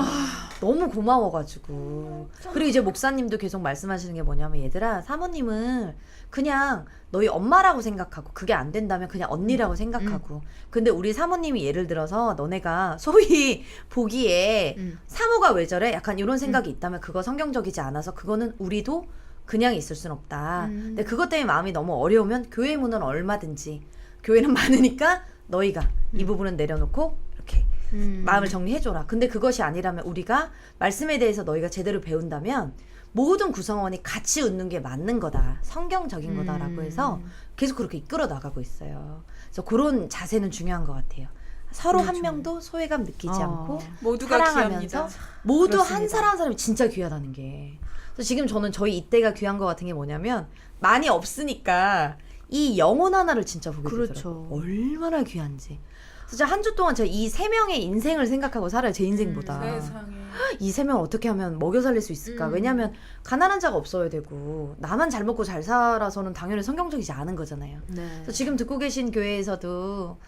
너무 고마워가지고. 그리고 이제 목사님도 계속 말씀하시는 게 뭐냐면, 얘들아, 사모님은 그냥 너희 엄마라고 생각하고 그게 안 된다면 그냥 언니라고 생각하고, 근데 우리 사모님이 예를 들어서 너네가 소위 보기에 사모가 왜 저래? 약간 이런 생각이 있다면 그거 성경적이지 않아서 그거는 우리도 그냥 있을 순 없다. 근데 그것 때문에 마음이 너무 어려우면 교회 문은 얼마든지, 교회는 많으니까 너희가 이 부분은 내려놓고 이렇게 마음을 정리해줘라. 근데 그것이 아니라면 우리가 말씀에 대해서 너희가 제대로 배운다면 모든 구성원이 같이 웃는 게 맞는 거다, 성경적인 거다라고 해서 계속 그렇게 이끌어 나가고 있어요. 그래서 그런 자세는 중요한 것 같아요. 서로 한 명도 소외감 느끼지 않고 모두가 사랑하면서 귀합니다. 모두 그렇습니다. 한 사람 한 사람이 진짜 귀하다는 게. 그래서 지금 저는 저희 이때가 귀한 것 같은 게 뭐냐면, 많이 없으니까 이 영혼 하나를 진짜 보게 그렇죠. 되더라고요. 얼마나 귀한지. 진짜 한 주 동안 제가 이 3명의 인생을 생각하고 살아요. 제 인생보다. 세상에. 이 3명을 어떻게 하면 먹여 살릴 수 있을까? 왜냐면 가난한 자가 없어야 되고 나만 잘 먹고 잘 살아서는 당연히 성경적이지 않은 거잖아요. 네. 그래서 지금 듣고 계신 교회에서도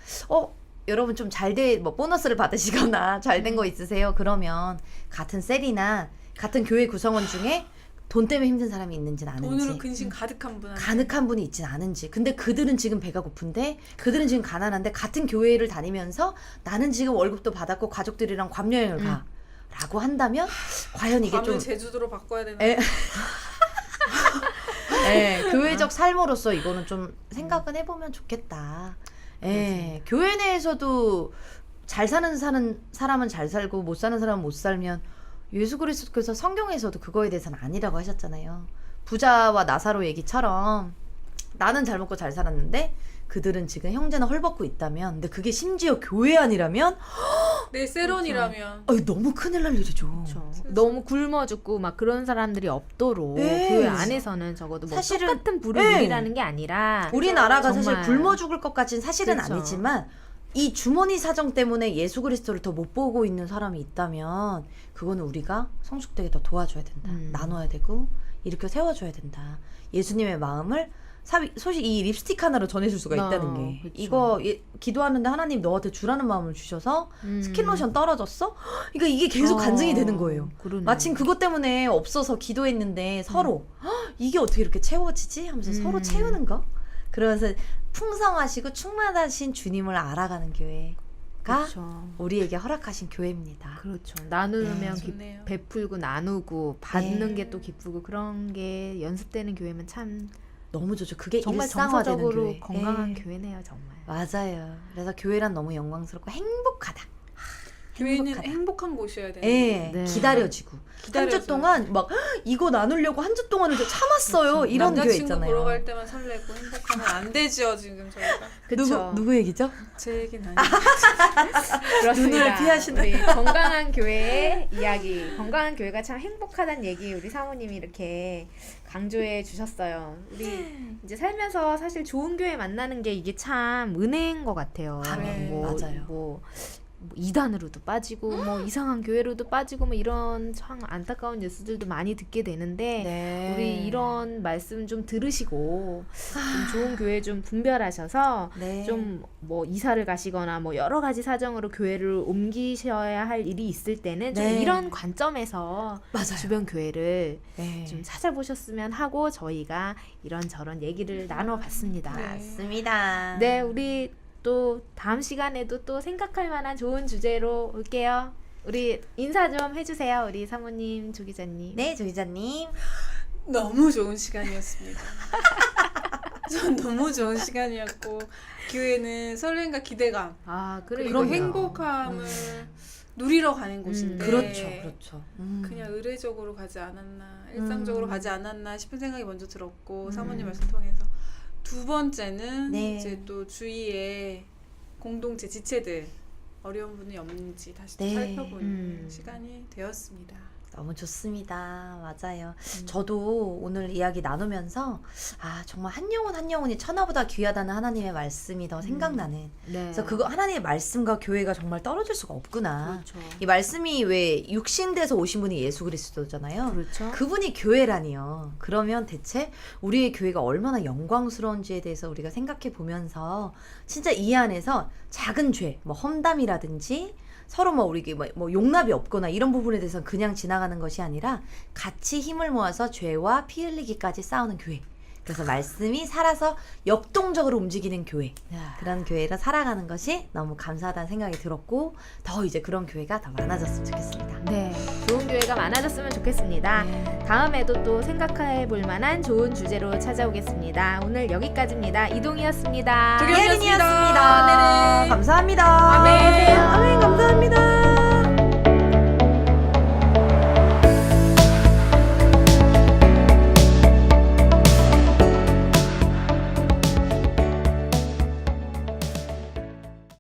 여러분 좀 뭐 보너스를 받으시거나 잘 된 거 있으세요? 그러면 같은 셀이나 같은 교회 구성원 중에 돈 때문에 힘든 사람이 있는지는 아는지, 돈으로 근심 가득한 분. 가득한 분이 있진 않은지, 근데 그들은 지금 배가 고픈데, 그들은 지금 가난한데 같은 교회를 다니면서 나는 지금 월급도 받았고 가족들이랑 괌여행을 가 라고 한다면 과연 이게 좀 제주도로 바꿔야 되나? 교회적 삶으로서 이거는 좀 생각은 해보면 좋겠다. 교회 내에서도 잘 사는 사람은 잘 살고 못 사는 사람은 못 살면, 예수 그리스도께서 성경에서도 그거에 대해서는 아니라고 하셨잖아요. 부자와 나사로 얘기처럼 나는 잘 먹고 잘 살았는데 그들은 지금 형제나 헐벗고 있다면, 근데 그게 심지어 교회 아니라면 내 세론이라면. 너무 큰일 날 일이죠. 그렇죠. 너무 굶어 죽고 막 그런 사람들이 없도록 네. 교회 안에서는 적어도 뭐 사실은- 똑같은 부를 네. 누리라는 게 아니라 우리나라가 정말. 사실 굶어 죽을 것까지는 사실은 그렇죠. 아니지만, 이 주머니 사정 때문에 예수 그리스도를 더 못 보고 있는 사람이 있다면 그거는 우리가 성숙되게 더 도와줘야 된다. 나눠야 되고 일으켜 세워줘야 된다. 예수님의 마음을 소식 이 립스틱 하나로 전해줄 수가 있다는 게. 그쵸. 이거 기도하는데 하나님 너한테 주라는 마음을 주셔서 스킨로션 떨어졌어? 그러니까 이게 계속 간증이 되는 거예요. 그러네. 마침 그것 때문에 없어서 기도했는데 서로 이게 어떻게 이렇게 채워지지? 하면서 서로 채우는 거. 그러면서 풍성하시고 충만하신 주님을 알아가는 교회가 그렇죠. 우리에게 허락하신 교회입니다. 그렇죠. 나누면 좋네요. 베풀고 나누고 받는 네. 게 또 기쁘고 그런 게 연습되는 교회면 참 너무 좋죠. 그게 정말 일상화되는 정서적으로 교회. 건강한 네. 교회네요, 정말. 맞아요. 그래서 교회란 너무 영광스럽고 행복하다. 교회는 행복하다. 행복한 곳이어야 되는. 예, 네. 기다려지고 한 기다려서. 주 동안 막 이거 나누려고 한 주 동안을 참았어요. 이런 교회 남자친구 있잖아요. 보러 갈 때만 설레고 행복하면 안 되죠 지금 저희가. 그렇죠. 누구 얘기죠? 제 얘기는 아니에요. 그렇습니다. 눈을 피하시는. 우리 건강한 교회의 이야기, 건강한 교회가 참 행복하다는 얘기 우리 사모님이 이렇게 강조해 주셨어요. 우리 이제 살면서 사실 좋은 교회 만나는 게 이게 참 은혜인 것 같아요. 네, 맞아요. 뭐 이단으로도 빠지고 뭐 이상한 교회로도 빠지고 뭐 이런 참 안타까운 뉴스들도 많이 듣게 되는데 네. 우리 이런 말씀 좀 들으시고 좀 좋은 교회 좀 분별하셔서 네. 좀 뭐 이사를 가시거나 뭐 여러 가지 사정으로 교회를 옮기셔야 할 일이 있을 때는 좀 네. 이런 관점에서 맞아요. 주변 교회를 네. 좀 찾아보셨으면 하고 저희가 이런저런 얘기를 나눠봤습니다. 네. 맞습니다. 네, 우리 또 다음 시간에도 또 생각할 만한 좋은 주제로 올게요. 우리 인사 좀 해주세요, 우리 사모님, 조 기자님. 네, 조 기자님. 너무 좋은 시간이었습니다. 전 너무 좋은 시간이었고 교회는 설렘과 기대감 아, 그리고 그러니까요. 행복함을 누리러 가는 곳인데 그렇죠, 그렇죠. 그냥 의례적으로 가지 않았나 일상적으로 가지 않았나 싶은 생각이 먼저 들었고 음. 사모님 말씀 통해서 두 번째는 네. 이제 또 주위에 공동체 지체들 어려운 분이 없는지 다시 또 네. 살펴보는 시간이 되었습니다. 너무 좋습니다. 맞아요. 저도 오늘 이야기 나누면서 정말 한 영혼 한 영혼이 천하보다 귀하다는 하나님의 말씀이 더 생각나는. 네. 그래서 그거 하나님의 말씀과 교회가 정말 떨어질 수가 없구나. 그렇죠. 이 말씀이 왜 육신돼서 오신 분이 예수 그리스도잖아요. 그렇죠. 그분이 교회라니요. 그러면 대체 우리의 교회가 얼마나 영광스러운지에 대해서 우리가 생각해 보면서 진짜 이 안에서 작은 죄, 뭐 험담이라든지 서로 뭐 우리 뭐 용납이 없거나 이런 부분에 대해서 그냥 지나가는 것이 아니라 같이 힘을 모아서 죄와 피 흘리기까지 싸우는 교회. 그래서 말씀이 살아서 역동적으로 움직이는 교회. 그런 교회를 살아가는 것이 너무 감사하다는 생각이 들었고 더 이제 그런 교회가 더 많아졌으면 좋겠습니다. 네, 좋은 교회가 많아졌으면 좋겠습니다. 네. 다음에도 또 생각해 볼 만한 좋은 주제로 찾아오겠습니다. 오늘 여기까지입니다. 이동이었습니다. 조경이었습니다. 예린이었습니다. 네네. 감사합니다. 아멘.